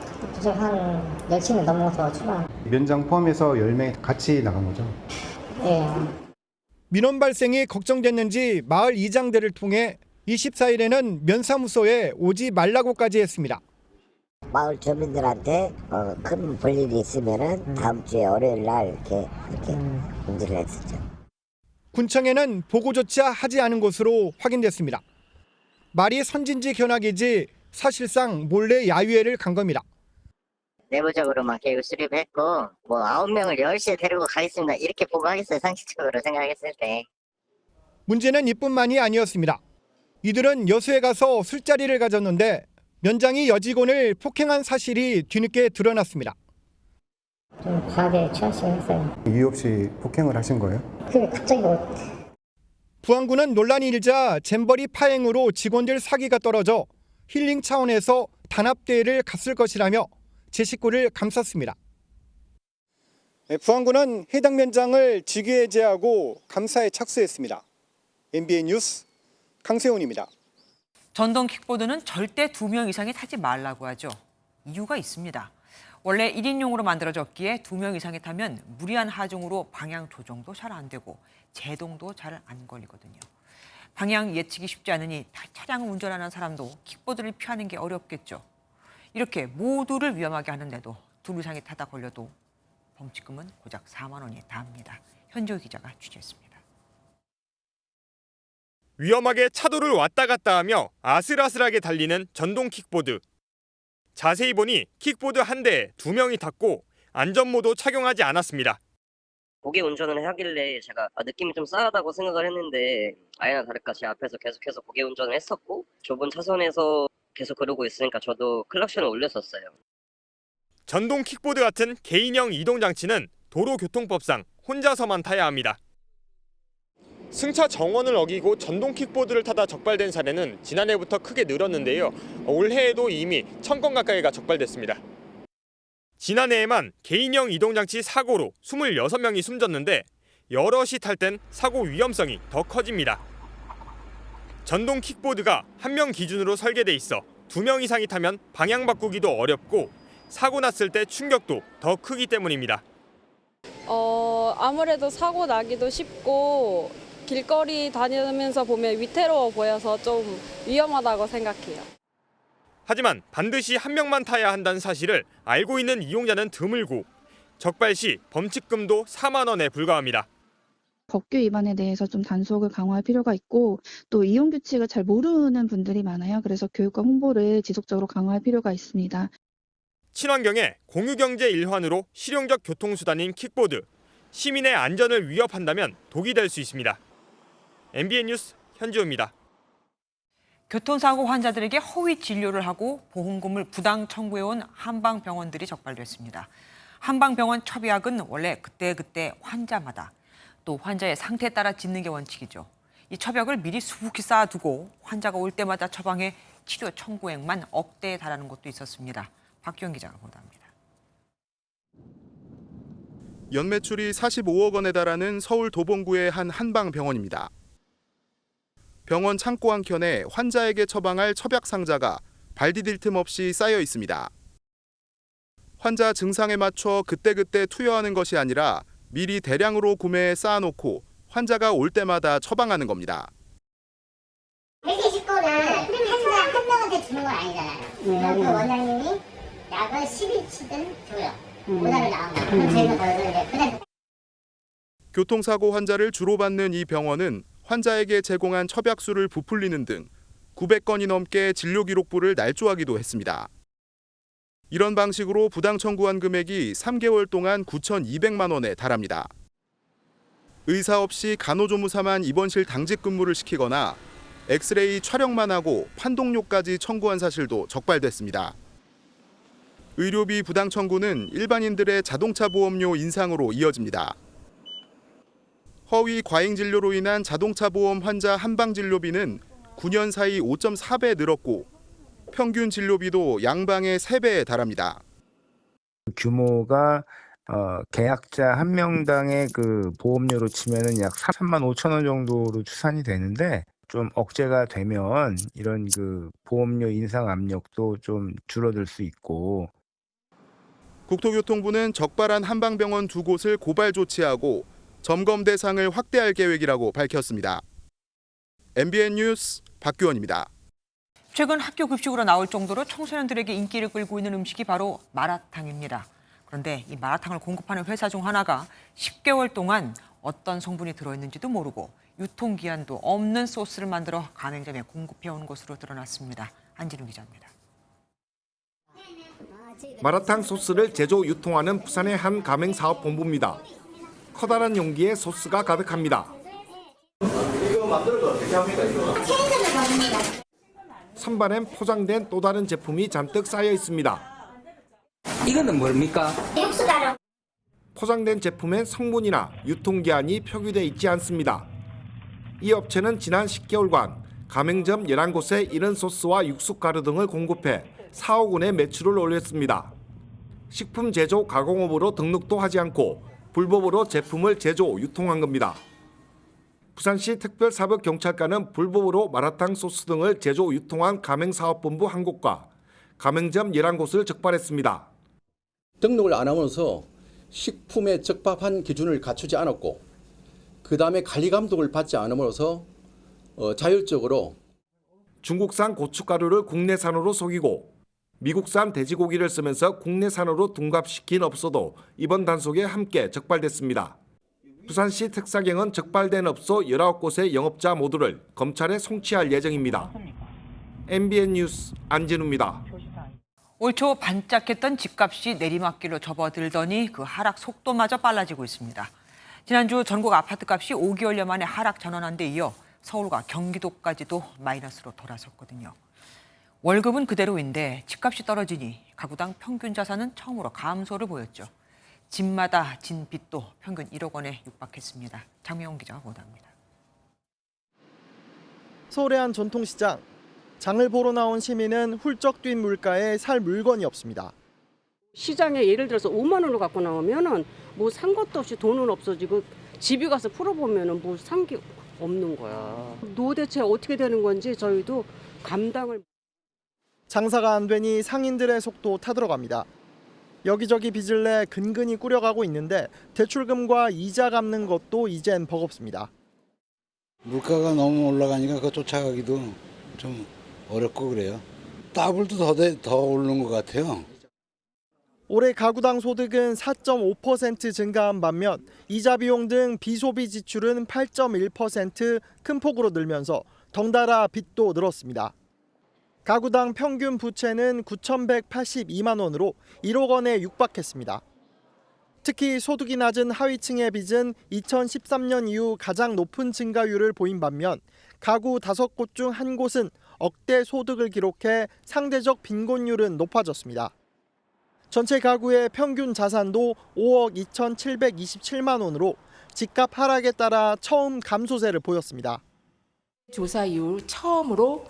한 10시는 넘어서 출발. 면장 포함해서 10명이 같이 나간 거죠? 네. 민원 발생이 걱정됐는지 마을 이장들을 통해 24일에는 면사무소에 오지 말라고까지 했습니다. 마을 주민들한테 큰 볼일이 있으면은 다음 주에 월요일 날 이렇게 공지를 했었죠. 군청에는 보고조차 하지 않은 것으로 확인됐습니다. 말이 선진지 견학이지 사실상 몰래 야유회를 간 겁니다. 내부적으로만 계획을 수립했고 9명을 10시에 데리고 가겠습니다. 이렇게 보고하겠어요. 상식적으로 생각했을 때. 문제는 이뿐만이 아니었습니다. 이들은 여수에 가서 술자리를 가졌는데 면장이 여직원을 폭행한 사실이 뒤늦게 드러났습니다. 좀 과하게 취하시긴 했어요. 이유 없이 폭행을 하신 거예요? 그게 갑자기 부안군은 논란이 일자 잼버리 파행으로 직원들 사기가 떨어져 힐링 차원에서 단합대회를 갔을 것이라며 제 식구를 감쌌습니다. 부안군은 해당 면장을 직위해제하고 감사에 착수했습니다. MBN 뉴스 강세훈입니다. 전동 킥보드는 절대 2명 이상이 타지 말라고 하죠. 이유가 있습니다. 원래 1인용으로 만들어졌기에 2명 이상이 타면 무리한 하중으로 방향 조정도 잘 안 되고 제동도 잘 안 걸리거든요. 방향 예측이 쉽지 않으니 차량을 운전하는 사람도 킥보드를 피하는 게 어렵겠죠. 이렇게 모두를 위험하게 하는데도 2 이상이 타다 걸려도 범칙금은 고작 4만 원이 닿습니다. 현지호 기자가 취재했습니다. 위험하게 차도를 왔다 갔다 하며 아슬아슬하게 달리는 전동 킥보드. 자세히 보니 킥보드 한 대에 2명이 탔고 안전모도 착용하지 않았습니다. 고개 운전을 하길래 제가 느낌이 좀 싸하다고 생각을 했는데 아니나 다를까 제 앞에서 계속해서 고개 운전을 했었고 좁은 차선에서 계속 그러고 있으니까 저도 클락션을 올렸었어요. 전동 킥보드 같은 개인형 이동장치는 도로교통법상 혼자서만 타야 합니다. 승차 정원을 어기고 전동 킥보드를 타다 적발된 사례는 지난해부터 크게 늘었는데요. 올해에도 이미 1000건 가까이가 적발됐습니다. 지난해에만 개인형 이동장치 사고로 26명이 숨졌는데 여럿이 탈 땐 사고 위험성이 더 커집니다. 전동 킥보드가 1명 기준으로 설계돼 있어 2명 이상이 타면 방향 바꾸기도 어렵고 사고 났을 때 충격도 더 크기 때문입니다. 아무래도 사고 나기도 쉽고 길거리 다니면서 보면 위태로워 보여서 좀 위험하다고 생각해요. 하지만 반드시 1명만 타야 한다는 사실을 알고 있는 이용자는 드물고 적발 시 범칙금도 4만 원에 불과합니다. 법규 위반에 대해서 좀 단속을 강화할 필요가 있고 또 이용 규칙을 잘 모르는 분들이 많아요. 그래서 교육과 홍보를 지속적으로 강화할 필요가 있습니다. 친환경의 공유경제 일환으로 실용적 교통수단인 킥보드. 시민의 안전을 위협한다면 독이 될 수 있습니다. MBN 뉴스 현지호입니다. 교통사고 환자들에게 허위 진료를 하고 보험금을 부당 청구해온 한방병원들이 적발됐습니다. 한방병원 처비약은 원래 그때그때 환자마다 또 환자의 상태에 따라 짓는 게 원칙이죠. 이 처벽을 미리 수북히 쌓아두고 환자가 올 때마다 처방해 치료 청구액만 억대에 달하는 것도 있었습니다. 박기영 기자가 보도합니다. 연매출이 45억 원에 달하는 서울 도봉구의 한 한방병원입니다. 병원 창고 한켠에 환자에게 처방할 처벽 상자가 발 디딜 틈 없이 쌓여 있습니다. 환자 증상에 맞춰 그때그때 투여하는 것이 아니라 미리 대량으로 구매해 쌓아놓고 환자가 올 때마다 처방하는 겁니다. 이렇게 싣고는 한 명한테 주는 건 아니잖아요. 그 원장님이 약을 10일치든 줘요. 오다를 나오면. 그럼 저희는 그냥 교통사고 환자를 주로 받는 이 병원은 환자에게 제공한 처박수를 부풀리는 등 900건이 넘게 진료기록부를 날조하기도 했습니다. 이런 방식으로 부당 청구한 금액이 3개월 동안 9,200만 원에 달합니다. 의사 없이 간호조무사만 입원실 당직 근무를 시키거나 엑스레이 촬영만 하고 판독료까지 청구한 사실도 적발됐습니다. 의료비 부당 청구는 일반인들의 자동차 보험료 인상으로 이어집니다. 허위 과잉 진료로 인한 자동차 보험 환자 한방 진료비는 9년 사이 5.4배 늘었고 평균 진료비도 양방의 3배에 달합니다. 규모가 계약자 한 명당의 그 보험료로 치면은 약 3만 5천 원 정도로 추산이 되는데 좀 억제가 되면 이런 그 보험료 인상 압력도 좀 줄어들 수 있고. 국토교통부는 적발한 한방병원 2곳을 고발 조치하고 점검 대상을 확대할 계획이라고 밝혔습니다. MBN 뉴스 박규원입니다. 최근 학교 급식으로 나올 정도로 청소년들에게 인기를 끌고 있는 음식이 바로 마라탕입니다. 그런데 이 마라탕을 공급하는 회사 중 하나가 10개월 동안 어떤 성분이 들어있는지도 모르고 유통기한도 없는 소스를 만들어 가맹점에 공급해온 것으로 드러났습니다. 안진우 기자입니다. 마라탕 소스를 제조 유통하는 부산의 한 가맹사업본부입니다. 커다란 용기에 소스가 가득합니다. 이거 만드는 거 어떻게 합니까? 선반엔 포장된 또 다른 제품이 잔뜩 쌓여 있습니다. 이거는 뭡니까? 육수가루. 포장된 제품엔 성분이나 유통기한이 표기돼 있지 않습니다. 이 업체는 지난 10개월간 가맹점 11곳에 이런 소스와 육수가루 등을 공급해 4억 원의 매출을 올렸습니다. 식품 제조 가공업으로 등록도 하지 않고 불법으로 제품을 제조, 유통한 겁니다. 부산시 특별사법경찰관은 불법으로 마라탕 소스 등을 제조, 유통한 가맹사업본부 한 곳과 가맹점 11곳을 적발했습니다. 등록을 안 하면서 식품에 적합한 기준을 갖추지 않았고 그 다음에 관리감독을 받지 않음으로써 자율적으로 중국산 고춧가루를 국내산으로 속이고 미국산 돼지고기를 쓰면서 국내산으로 둔갑시킨 업소도 이번 단속에 함께 적발됐습니다. 부산시 특사경은 적발된 업소 19곳의 영업자 모두를 검찰에 송치할 예정입니다. MBN 뉴스 안진우입니다. 올 초 반짝했던 집값이 내리막길로 접어들더니 그 하락 속도마저 빨라지고 있습니다. 지난주 전국 아파트값이 5개월여 만에 하락 전환한 데 이어 서울과 경기도까지도 마이너스로 돌아섰거든요. 월급은 그대로인데 집값이 떨어지니 가구당 평균 자산은 처음으로 감소를 보였죠. 집마다 진 빚도 평균 1억 원에 육박했습니다. 장명훈 기자가 보도합니다. 서울의 한 전통시장. 장을 보러 나온 시민은 훌쩍 뛴 물가에 살 물건이 없습니다. 시장에 예를 들어서 5만 원을 갖고 나오면은 뭐 산 것도 없이 돈은 없어지고 집에 가서 풀어보면은 뭐 산 게 없는 거야. 도대체 어떻게 되는 건지 저희도 감당을. 장사가 안 되니 상인들의 속도 타들어갑니다. 여기저기 빚을 내 근근히 꾸려가고 있는데 대출금과 이자 갚는 것도 이젠 버겁습니다. 물가가 너무 올라가니까 그거 쫓아가기도 좀 어렵고 그래요. 더블도 더 오르는 것 같아요. 올해 가구당 소득은 4.5% 증가한 반면 이자 비용 등 비소비 지출은 8.1% 큰 폭으로 늘면서 덩달아 빚도 늘었습니다. 가구당 평균 부채는 9,182만 원으로 1억 원에 육박했습니다. 특히 소득이 낮은 하위층의 빚은 2013년 이후 가장 높은 증가율을 보인 반면 가구 5곳 중 1곳은 억대 소득을 기록해 상대적 빈곤율은 높아졌습니다. 전체 가구의 평균 자산도 5억 2,727만 원으로 집값 하락에 따라 처음 감소세를 보였습니다. 조사 이후 처음으로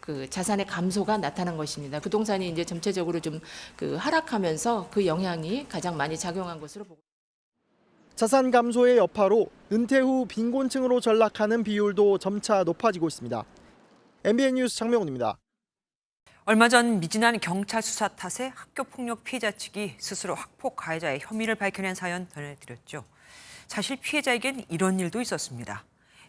그 자산의 감소가 나타난 것입니다. 부동산이 이제 전체적으로 좀 하락하면서 그 영향이 가장 많이 작용한 것으로 보고. 자산 감소의 여파로 은퇴 후 빈곤층으로 전락하는 비율도 점차 높아지고 있습니다. MBN 뉴스 장명훈입니다. 얼마 전 미진한 경찰 수사 탓에 학교 폭력 피해자 측이 스스로 학폭 가해자의 혐의를 밝혀낸 사연 전해드렸죠. 사실 피해자에겐 이런 일도 있었습니다.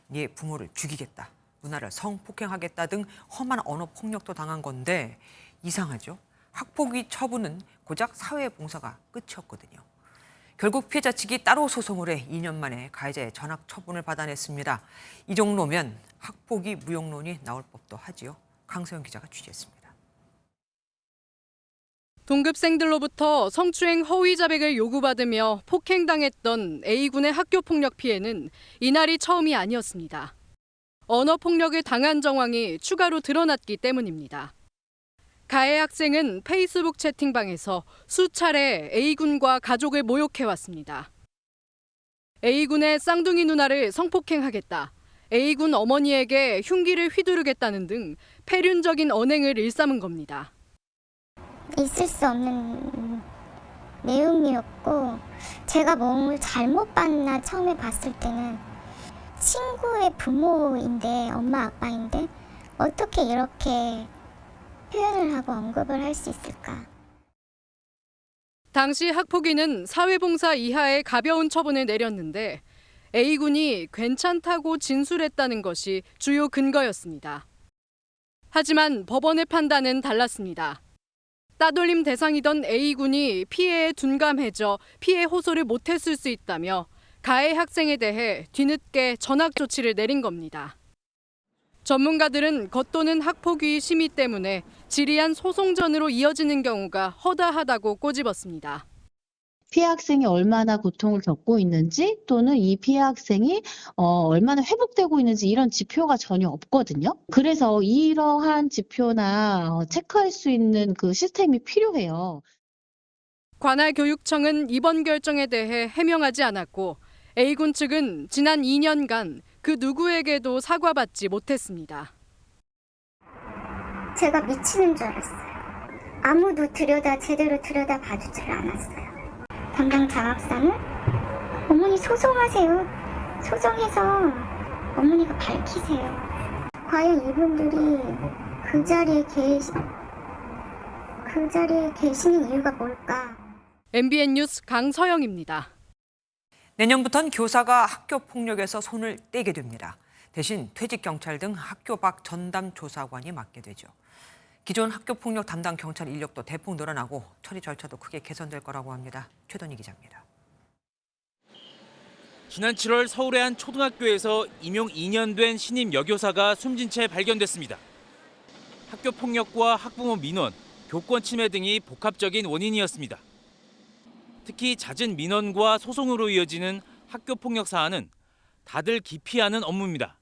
네 부모를 죽이겠다, 누나를 성폭행하겠다 등 험한 언어 폭력도 당한 건데 이상하죠. 학폭위 처분은 고작 사회봉사가 끝이었거든요. 결국 피해자 측이 따로 소송을 해 2년 만에 가해자의 전학 처분을 받아냈습니다. 이 정도면 학폭위 무용론이 나올 법도 하지요. 강서영 기자가 취재했습니다. 동급생들로부터 성추행 허위 자백을 요구받으며 폭행당했던 A군의 학교폭력 피해는 이날이 처음이 아니었습니다. 언어폭력을 당한 정황이 추가로 드러났기 때문입니다. 가해 학생은 페이스북 채팅방에서 수차례 A군과 가족을 모욕해왔습니다. A군의 쌍둥이 누나를 성폭행하겠다, A군 어머니에게 흉기를 휘두르겠다는 등 폐륜적인 언행을 일삼은 겁니다. 있을 수 없는 내용이었고 제가 뭘 잘못 봤나 처음에 봤을 때는 친구의 부모인데 엄마 아빠인데 어떻게 이렇게 표현을 하고 언급을 할 수 있을까. 당시 학폭위는 사회봉사 이하의 가벼운 처분을 내렸는데 A군이 괜찮다고 진술했다는 것이 주요 근거였습니다. 하지만 법원의 판단은 달랐습니다. 따돌림 대상이던 A군이 피해에 둔감해져 피해 호소를 못했을 수 있다며 가해 학생에 대해 뒤늦게 전학 조치를 내린 겁니다. 전문가들은 겉도는 학폭위 심의 때문에 지리한 소송전으로 이어지는 경우가 허다하다고 꼬집었습니다. 피해 학생이 얼마나 고통을 겪고 있는지 또는 이 피해 학생이 얼마나 회복되고 있는지 이런 지표가 전혀 없거든요. 그래서 이러한 지표나 체크할 수 있는 그 시스템이 필요해요. 관할 교육청은 이번 결정에 대해 해명하지 않았고 A군 측은 지난 2년간 그 누구에게도 사과받지 못했습니다. 제가 미치는 줄 알았어요. 아무도 제대로 들여다 봐주질 않았어요. 담당 장학사는 어머니 소송하세요. 소송해서 어머니가 밝히세요. 과연 이분들이 그 자리에 계시는 이유가 뭘까? MBN 뉴스 강서영입니다. 내년부터는 교사가 학교 폭력에서 손을 떼게 됩니다. 대신 퇴직경찰 등 학교 밖 전담 조사관이 맡게 되죠. 기존 학교폭력 담당 경찰 인력도 대폭 늘어나고 처리 절차도 크게 개선될 거라고 합니다. 최던희 기자입니다. 지난 7월 서울의 한 초등학교에서 임용 2년 된 신임 여교사가 숨진 채 발견됐습니다. 학교폭력과 학부모 민원, 교권 침해 등이 복합적인 원인이었습니다. 특히 잦은 민원과 소송으로 이어지는 학교폭력 사안은 다들 기피하는 업무입니다.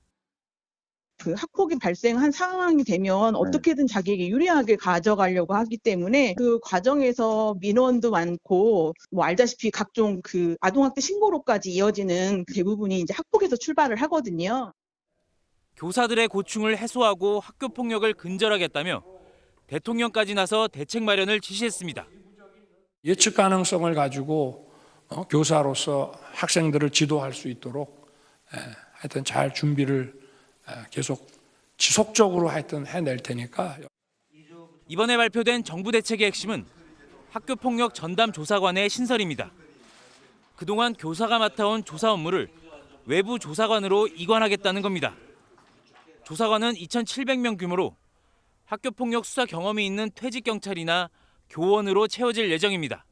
그 학폭이 발생한 상황이 되면 어떻게든 자기에게 유리하게 가져가려고 하기 때문에 그 과정에서 민원도 많고 알다시피 각종 그 아동학대 신고로까지 이어지는 대부분이 이제 학폭에서 출발을 하거든요. 교사들의 고충을 해소하고 학교폭력을 근절하겠다며 대통령까지 나서 대책 마련을 지시했습니다. 예측 가능성을 가지고 교사로서 학생들을 지도할 수 있도록 하여튼 잘 준비를 계속 지속적으로 하여튼 해낼 테니까. 이번에 발표된 정부 대책의 핵심은 학교폭력 전담 조사관의 신설입니다. 그동안 교사가 맡아온 조사 업무를 외부 조사관으로 이관하겠다는 겁니다. 조사관은 2,700명 규모로 학교폭력 수사 경험이 있는 퇴직경찰이나 교원으로 채워질 예정입니다.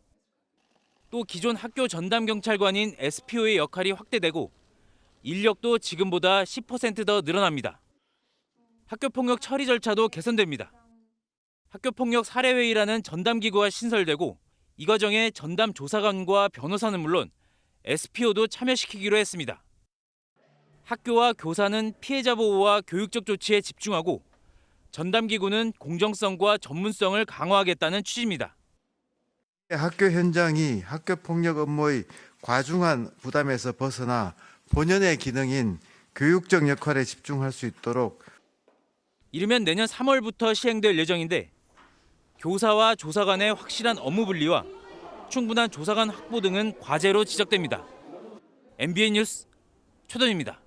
또 기존 학교 전담 경찰관인 SPO의 역할이 확대되고 인력도 지금보다 10% 더 늘어납니다. 학교폭력 처리 절차도 개선됩니다. 학교폭력 사례회의라는 전담기구가 신설되고 이 과정에 전담 조사관과 변호사는 물론 SPO도 참여시키기로 했습니다. 학교와 교사는 피해자 보호와 교육적 조치에 집중하고 전담기구는 공정성과 전문성을 강화하겠다는 취지입니다. 학교 현장이 학교폭력 업무의 과중한 부담에서 벗어나 본연의 기능인 교육적 역할에 집중할 수 있도록 이르면 내년 3월부터 시행될 예정인데 교사와 조사관의 확실한 업무 분리와 충분한 조사관 확보 등은 과제로 지적됩니다. MBN 뉴스 최돈입니다.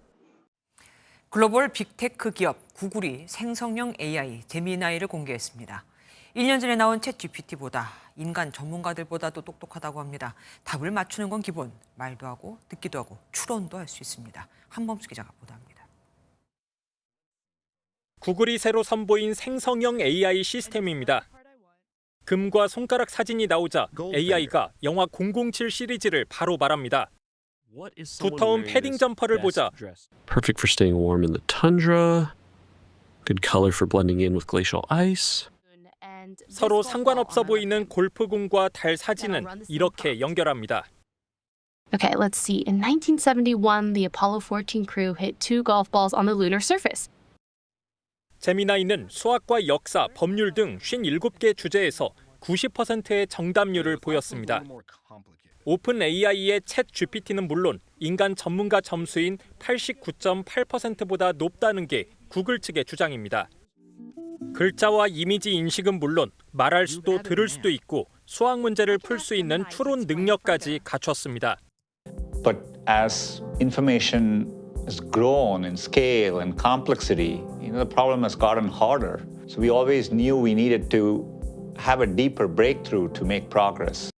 글로벌 빅테크 기업 구글이 생성형 AI 제미나이를 공개했습니다. 1년 전에 나온 챗 GPT보다 인간 전문가들보다도 똑똑하다고 합니다. 답을 맞추는 건 기본, 말도 하고 듣기도 하고 추론도 할 수 있습니다. 한범수 기자가 보도합니다. 구글이 새로 선보인 생성형 AI 시스템입니다. 금과 손가락 사진이 나오자 AI가 영화 007 시리즈를 바로 말합니다. 두터운 패딩 점퍼를 보자 Perfect for staying warm in the tundra. Good color for blending in with glacial ice. 서로 상관없어 보이는 골프공과 달 사진은 이렇게 연결합니다. Okay, let's see. In 1971, the Apollo 14 crew hit 2 golf balls on the lunar surface. 제미나이는 수학과 역사, 법률 등 57개 주제에서 90%의 정답률을 보였습니다. 오픈 AI의 챗 GPT는 물론 인간 전문가 점수인 89.8%보다 높다는 게 구글 측의 주장입니다. 글자와 이미지 인식은 물론 말할 수도 들을 수도 있고 수학 문제를 풀 수 있는 추론 능력까지 갖췄습니다. But as information has grown in scale and complexity, the problem has gotten harder. So we always knew we needed to have a deeper breakthrough to make progress.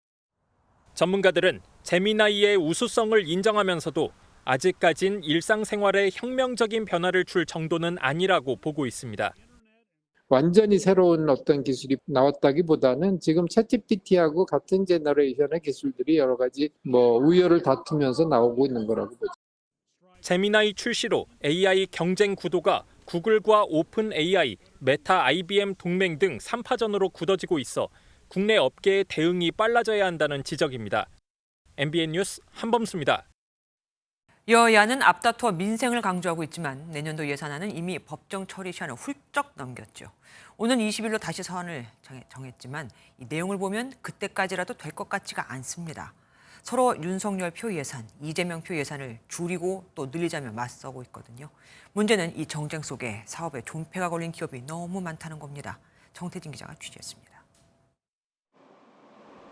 전문가들은 제미나이의 우수성을 인정하면서도 아직까진 일상생활에 혁명적인 변화를 줄 정도는 아니라고 보고 있습니다. 완전히 새로운 어떤 기술이 나왔다기보다는 지금 챗GPT하고 같은 제너레이션의 기술들이 여러 가지 우열을 다투면서 나오고 있는 거라고 보죠. 제미나이 출시로 AI 경쟁 구도가 구글과 오픈 AI, 메타 IBM 동맹 등 3파전으로 굳어지고 있어 국내 업계의 대응이 빨라져야 한다는 지적입니다. MBN 뉴스 한범수입니다. 여야는 앞다투어 민생을 강조하고 있지만 내년도 예산안은 이미 법정 처리 시한을 훌쩍 넘겼죠. 오는 20일로 다시 사안을 정했지만 이 내용을 보면 그때까지라도 될 것 같지가 않습니다. 서로 윤석열 표 예산, 이재명 표 예산을 줄이고 또 늘리자며 맞서고 있거든요. 문제는 이 정쟁 속에 사업에 존폐가 걸린 기업이 너무 많다는 겁니다. 정태진 기자가 취재했습니다.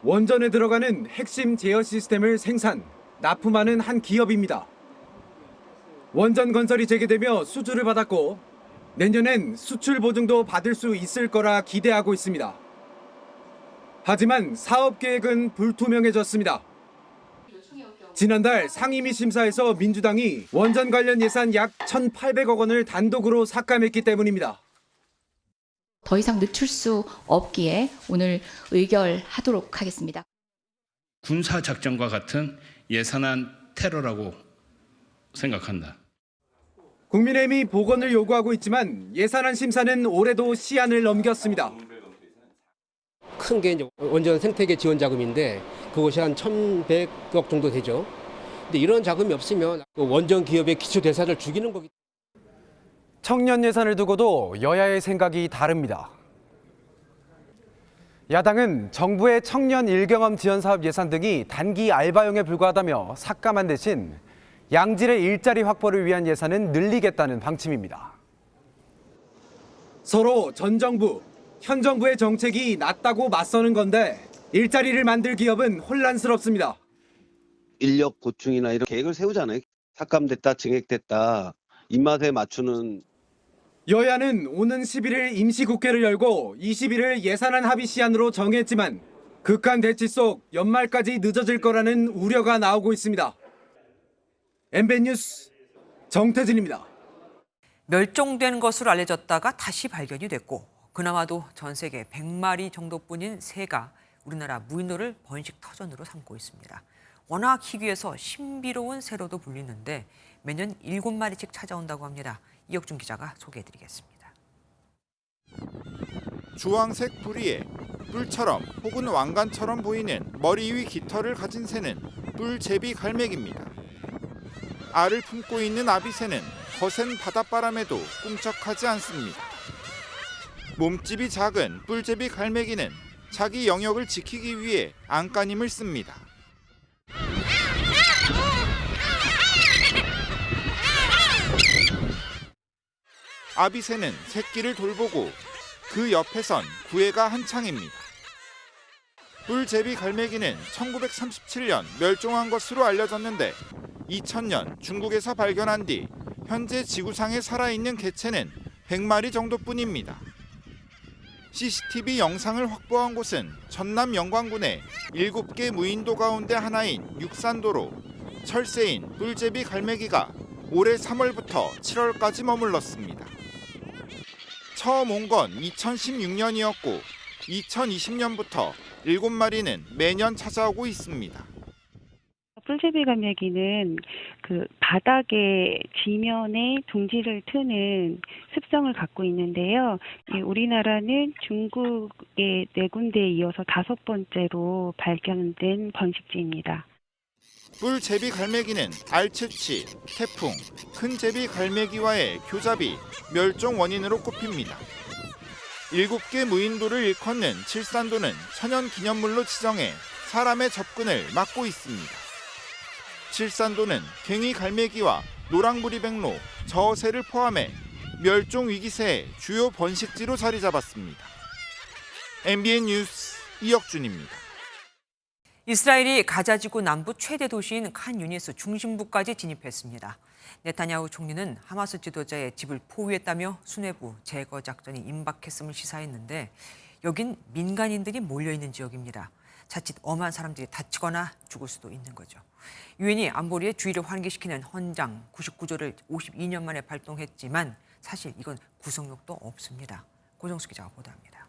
원전에 들어가는 핵심 제어 시스템을 생산, 납품하는 한 기업입니다. 원전 건설이 재개되며 수주를 받았고 내년엔 수출 보증도 받을 수 있을 거라 기대하고 있습니다. 하지만 사업 계획은 불투명해졌습니다. 지난달 상임위 심사에서 민주당이 원전 관련 예산 약 1,800억 원을 단독으로 삭감했기 때문입니다. 더 이상 늦출 수 없기에 오늘 의결하도록 하겠습니다. 군사작전과 같은 예산안 테러라고 생각한다. 국민의힘이 복원을 요구하고 있지만 예산안 심사는 올해도 시한을 넘겼습니다. 큰 게 이제 원전 생태계 지원 자금인데 그것이 한 1,100억 정도 되죠. 근데 이런 자금이 없으면 원전 기업의 기초 대사를 죽이는 거기. 청년 예산을 두고도 여야의 생각이 다릅니다. 야당은 정부의 청년 일경험 지원 사업 예산 등이 단기 알바용에 불과하다며 삭감한 대신 양질의 일자리 확보를 위한 예산은 늘리겠다는 방침입니다. 서로 전 정부, 현 정부의 정책이 낮다고 맞서는 건데 일자리를 만들 기업은 혼란스럽습니다. 인력 보충이나 이런 계획을 세우잖아요. 삭감됐다, 증액됐다, 입맛에 맞추는. 여야는 오는 11일 임시국회를 열고 20일을 예산안 합의 시한으로 정했지만 극한 대치 속 연말까지 늦어질 거라는 우려가 나오고 있습니다. MBN 뉴스 정태진입니다. 멸종된 것으로 알려졌다가 다시 발견이 됐고 그나마도 전 세계 100마리 정도뿐인 새가 우리나라 무인도를 번식 터전으로 삼고 있습니다. 워낙 희귀해서 신비로운 새로도 불리는데 매년 7마리씩 찾아온다고 합니다. 이혁준 기자가 소개해드리겠습니다. 주황색 부리에 뿔처럼 혹은 왕관처럼 보이는 머리 위 깃털을 가진 새는 뿔제비 갈매기입니다. 알을 품고 있는 아비새는 거센 바닷바람에도 꿈쩍하지 않습니다. 몸집이 작은 뿔제비 갈매기는 자기 영역을 지키기 위해 안간힘을 씁니다. 아비새는 새끼를 돌보고 그 옆에선 구애가 한창입니다. 뿔제비 갈매기는 1937년 멸종한 것으로 알려졌는데 2000년 중국에서 발견한 뒤 현재 지구상에 살아있는 개체는 100마리 정도뿐입니다. CCTV 영상을 확보한 곳은 전남 영광군의 7개 무인도 가운데 하나인 육산도로 철새인 뿔제비 갈매기가 올해 3월부터 7월까지 머물렀습니다. 처음 온 건 2016년이었고 2020년부터 7마리는 매년 찾아오고 있습니다. 뿔제비 갈매기는 그 바닥의 지면에 둥지를 트는 습성을 갖고 있는데요. 우리나라는 중국의 4군데에 이어서 5번째로 발견된 번식지입니다. 뿔제비 갈매기는 알채취, 태풍, 큰 제비 갈매기와의 교잡이 멸종 원인으로 꼽힙니다. 7개 무인도를 일컫는 칠산도는 천연기념물로 지정해 사람의 접근을 막고 있습니다. 칠산도는 괭이 갈매기와 노랑부리백로, 저새를 포함해 멸종 위기세의 주요 번식지로 자리 잡았습니다. MBN 뉴스 이혁준입니다. 이스라엘이 가자지구 남부 최대 도시인 칸 유니스 중심부까지 진입했습니다. 네타냐후 총리는 하마스 지도자의 집을 포위했다며 수뇌부 제거 작전이 임박했음을 시사했는데 여긴 민간인들이 몰려있는 지역입니다. 자칫 엄한 사람들이 다치거나 죽을 수도 있는 거죠. 유엔이 안보리의 주의를 환기시키는 헌장 99조를 52년 만에 발동했지만 사실 이건 구속력도 없습니다. 고정수 기자가 보도합니다.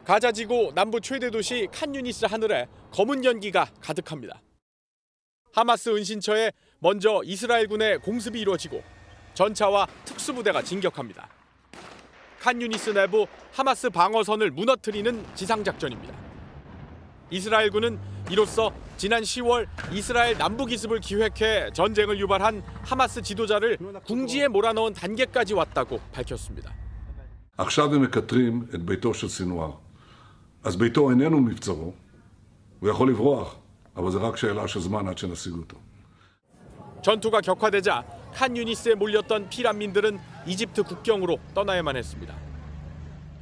가자지구 남부 최대 도시 칸 유니스 하늘에 검은 연기가 가득합니다. 하마스 은신처에 먼저 이스라엘군의 공습이 이루어지고 전차와 특수부대가 진격합니다. 칸 유니스 내부 하마스 방어선을 무너뜨리는 지상작전입니다. 이스라엘군은 이로써 지난 10월 이스라엘 남부 기습을 기획해 전쟁을 유발한 하마스 지도자를 궁지에 몰아넣은 단계까지 왔다고 밝혔습니다. עכשיו הם מקטרים את ביתו של סינואר. אז ביתו איננו מבצרו. הוא יכול לברוח, אבל זה רק שאלה של זמן עד שנשיג אותו. 전투가 격화되자 칸 유니스에 몰렸던 피난민들은 이집트 국경으로 떠나야만 했습니다.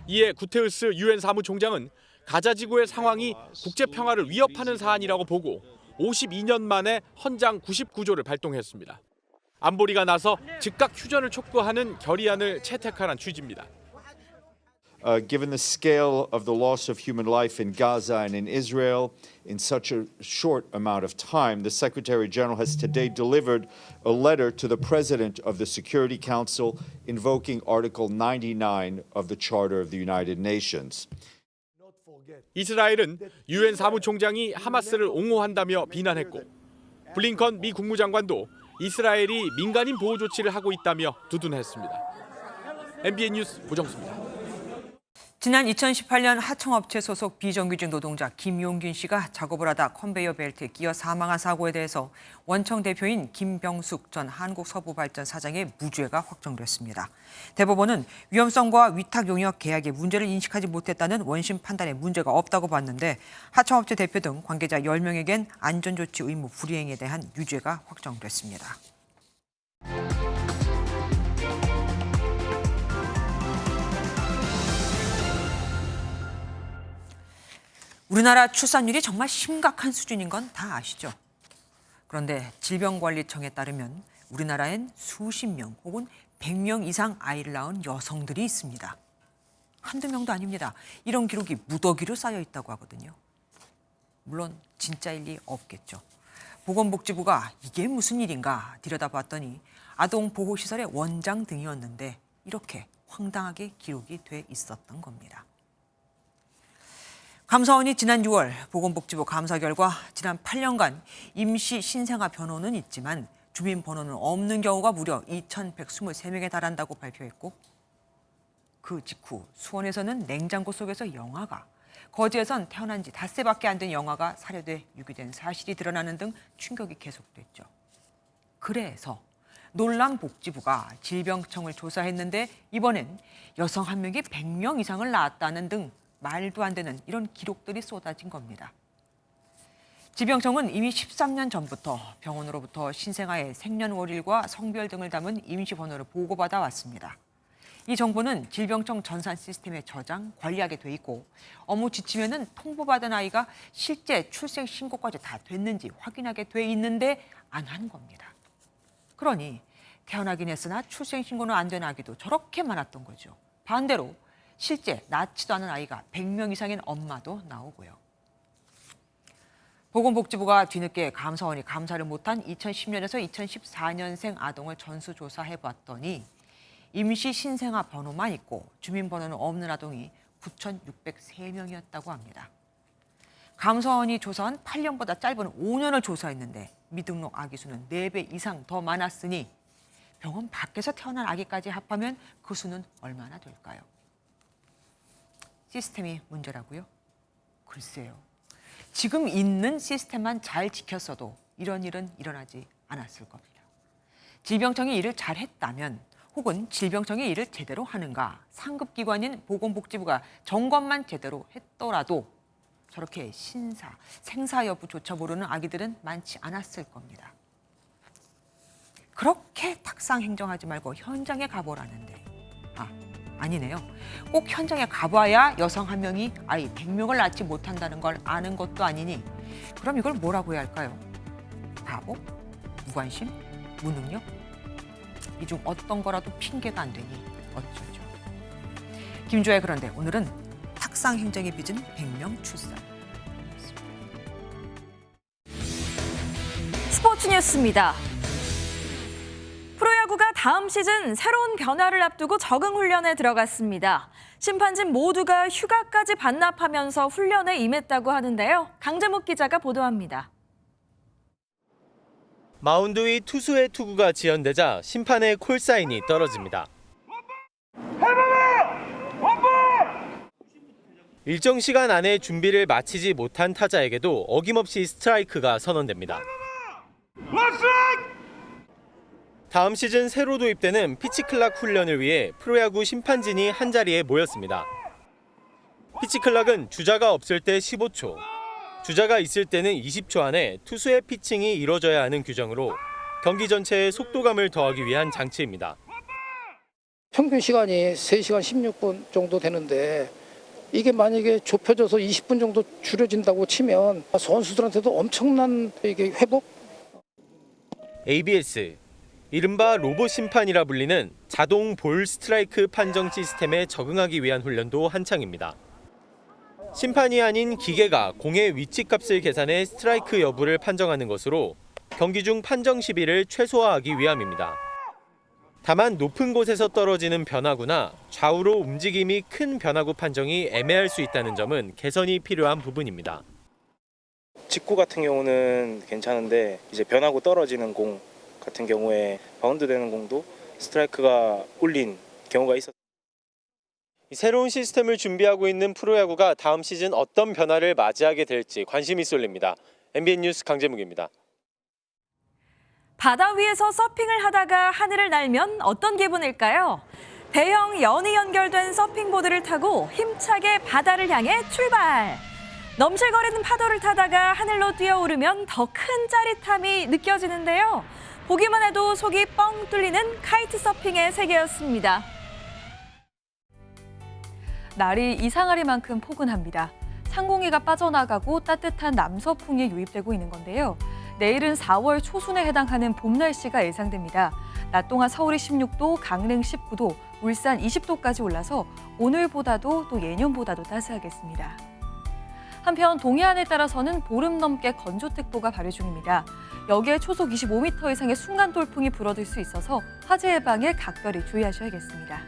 이에 구테우스 유엔 사무총장은 가자지구의 상황이 국제평화를 위협하는 사안이라고 보고 52년 만에 헌장 99조를 발동했습니다. 안보리가 나서 즉각 휴전을 촉구하는 결의안을 채택하란 취지입니다. Given the scale of the loss of human life in Gaza and in Israel in such a short amount of time, the Secretary General has today delivered a letter to the President of the Security Council invoking Article 99 of the Charter of the United Nations. 이스라엘은 유엔 사무총장이 하마스를 옹호한다며 비난했고 블링컨 미 국무장관도 이스라엘이 민간인 보호 조치를 하고 있다며 두둔했습니다. MBN 뉴스 고정수입니다. 지난 2018년 하청업체 소속 비정규직 노동자 김용균 씨가 작업을 하다 컨베이어 벨트에 끼어 사망한 사고에 대해서 원청 대표인 김병숙 전 한국서부발전 사장의 무죄가 확정됐습니다. 대법원은 위험성과 위탁 용역 계약의 문제를 인식하지 못했다는 원심 판단에 문제가 없다고 봤는데 하청업체 대표 등 관계자 10명에겐 안전조치 의무 불이행에 대한 유죄가 확정됐습니다. 우리나라 출산율이 정말 심각한 수준인 건 다 아시죠? 그런데 질병관리청에 따르면 우리나라엔 수십 명 혹은 100명 이상 아이를 낳은 여성들이 있습니다. 한두 명도 아닙니다. 이런 기록이 무더기로 쌓여 있다고 하거든요. 물론 진짜일 리 없겠죠. 보건복지부가 이게 무슨 일인가 들여다봤더니 아동보호시설의 원장 등이었는데 이렇게 황당하게 기록이 돼 있었던 겁니다. 감사원이 지난 6월 보건복지부 감사 결과 지난 8년간 임시 신생아 변호는 있지만 주민 번호는 없는 경우가 무려 2,123명에 달한다고 발표했고, 그 직후 수원에서는 냉장고 속에서 영아가, 거제에선 태어난 지 닷새밖에 안 된 영아가 살해돼 유기된 사실이 드러나는 등 충격이 계속됐죠. 그래서 놀랑복지부가 질병청을 조사했는데 이번엔 여성 한 명이 100명 이상을 낳았다는 등 말도 안 되는 이런 기록들이 쏟아진 겁니다. 질병청은 이미 13년 전부터 병원으로부터 신생아의 생년월일과 성별 등을 담은 임시번호를 보고받아 왔습니다. 이 정보는 질병청 전산 시스템에 저장, 관리하게 돼 있고 업무 지치면은 통보받은 아이가 실제 출생 신고까지 다 됐는지 확인하게 돼 있는데 안 하는 겁니다. 그러니 태어나긴 했으나 출생 신고는 안 된 아기도 저렇게 많았던 거죠. 반대로 실제 낳지도 않은 아이가 100명 이상인 엄마도 나오고요. 보건복지부가 뒤늦게 감사원이 감사를 못한 2010년에서 2014년생 아동을 전수조사해봤더니 임시 신생아 번호만 있고 주민번호는 없는 아동이 9,603명이었다고 합니다. 감사원이 조사한 8년보다 짧은 5년을 조사했는데 미등록 아기 수는 4배 이상 더 많았으니 병원 밖에서 태어난 아기까지 합하면 그 수는 얼마나 될까요? 시스템이 문제라고요? 글쎄요. 지금 있는 시스템만 잘 지켰어도 이런 일은 일어나지 않았을 겁니다. 질병청이 일을 잘했다면 혹은 질병청이 일을 제대로 하는가 상급기관인 보건복지부가 점검만 제대로 했더라도 저렇게 생사 여부조차 모르는 아기들은 많지 않았을 겁니다. 그렇게 탁상 행정하지 말고 현장에 가보라는데 아니네요. 꼭 현장에 가봐야 여성 한 명이 아이 100명을 낳지 못한다는 걸 아는 것도 아니니 그럼 이걸 뭐라고 해야 할까요? 바보? 무관심? 무능력? 이 중 어떤 거라도 핑계가 안 되니 어쩌죠. 김주혜 그런데 오늘은 탁상 행정에 빚은 100명 출산. 스포츠 뉴스입니다. 프로야구가 다음 시즌 새로운 변화를 앞두고 적응 훈련에 들어갔습니다. 심판진 모두가 휴가까지 반납하면서 훈련에 임했다고 하는데요. 강재묵 기자가 보도합니다. 마운드 위 투수의 투구가 지연되자 심판의 콜사인이 떨어집니다. 일정 시간 안에 준비를 마치지 못한 타자에게도 어김없이 스트라이크가 선언됩니다. 다음 시즌 새로 도입되는 피치클락 훈련을 위해 프로야구 심판진이 한자리에 모였습니다. 피치클락은 주자가 없을 때 15초, 주자가 있을 때는 20초 안에 투수의 피칭이 이뤄져야 하는 규정으로 경기 전체에 속도감을 더하기 위한 장치입니다. 평균 시간이 3시간 16분 정도 되는데 이게 만약에 좁혀져서 20분 정도 줄여진다고 치면 선수들한테도 엄청난 이게 회복? ABS, 이른바 로봇 심판이라 불리는 자동 볼 스트라이크 판정 시스템에 적응하기 위한 훈련도 한창입니다. 심판이 아닌 기계가 공의 위치값을 계산해 스트라이크 여부를 판정하는 것으로 경기 중 판정 시비를 최소화하기 위함입니다. 다만 높은 곳에서 떨어지는 변화구나 좌우로 움직임이 큰 변화구 판정이 애매할 수 있다는 점은 개선이 필요한 부분입니다. 직구 같은 경우는 괜찮은데 이제 변화구 떨어지는 공 같은 경우에 바운드 되는 공도 스트라이크가 울린 경우가 있었습니다. 새로운 시스템을 준비하고 있는 프로야구가 다음 시즌 어떤 변화를 맞이하게 될지 관심이 쏠립니다. MBN 뉴스 강재묵입니다. 바다 위에서 서핑을 하다가 하늘을 날면 어떤 기분일까요? 대형 연이 연결된 서핑보드를 타고 힘차게 바다를 향해 출발! 넘실거리는 파도를 타다가 하늘로 뛰어오르면 더 큰 짜릿함이 느껴지는데요. 보기만 해도 속이 뻥 뚫리는 카이트 서핑의 세계였습니다. 날이 이상하리만큼 포근합니다. 상공기가 빠져나가고 따뜻한 남서풍이 유입되고 있는 건데요. 내일은 4월 초순에 해당하는 봄 날씨가 예상됩니다. 낮 동안 서울이 16도, 강릉 19도, 울산 20도까지 올라서 오늘보다도 또 예년보다도 따스하겠습니다. 한편 동해안에 따라서는 보름 넘게 건조특보가 발효 중입니다. 여기에 초속 25m 이상의 순간 돌풍이 불어들 수 있어서 화재 예방에 각별히 주의하셔야겠습니다.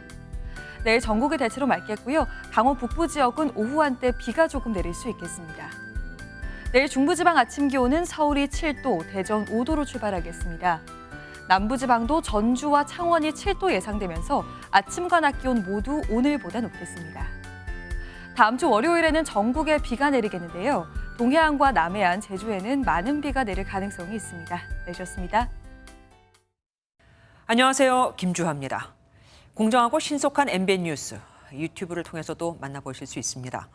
내일 전국이 대체로 맑겠고요. 강원 북부 지역은 오후 한때 비가 조금 내릴 수 있겠습니다. 내일 중부지방 아침 기온은 서울이 7도, 대전 5도로 출발하겠습니다. 남부지방도 전주와 창원이 7도 예상되면서 아침과 낮 기온 모두 오늘보다 높겠습니다. 다음 주 월요일에는 전국에 비가 내리겠는데요. 동해안과 남해안, 제주에는 많은 비가 내릴 가능성이 있습니다. 내셨습니다. 안녕하세요. 김주하입니다. 공정하고 신속한 MBN 뉴스, 유튜브를 통해서도 만나보실 수 있습니다.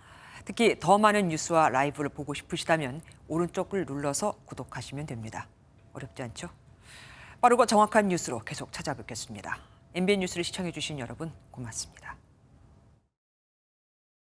특히 더 많은 뉴스와 라이브를 보고 싶으시다면 오른쪽을 눌러서 구독하시면 됩니다. 어렵지 않죠? 빠르고 정확한 뉴스로 계속 찾아뵙겠습니다. MBN 뉴스를 시청해주신 여러분 고맙습니다.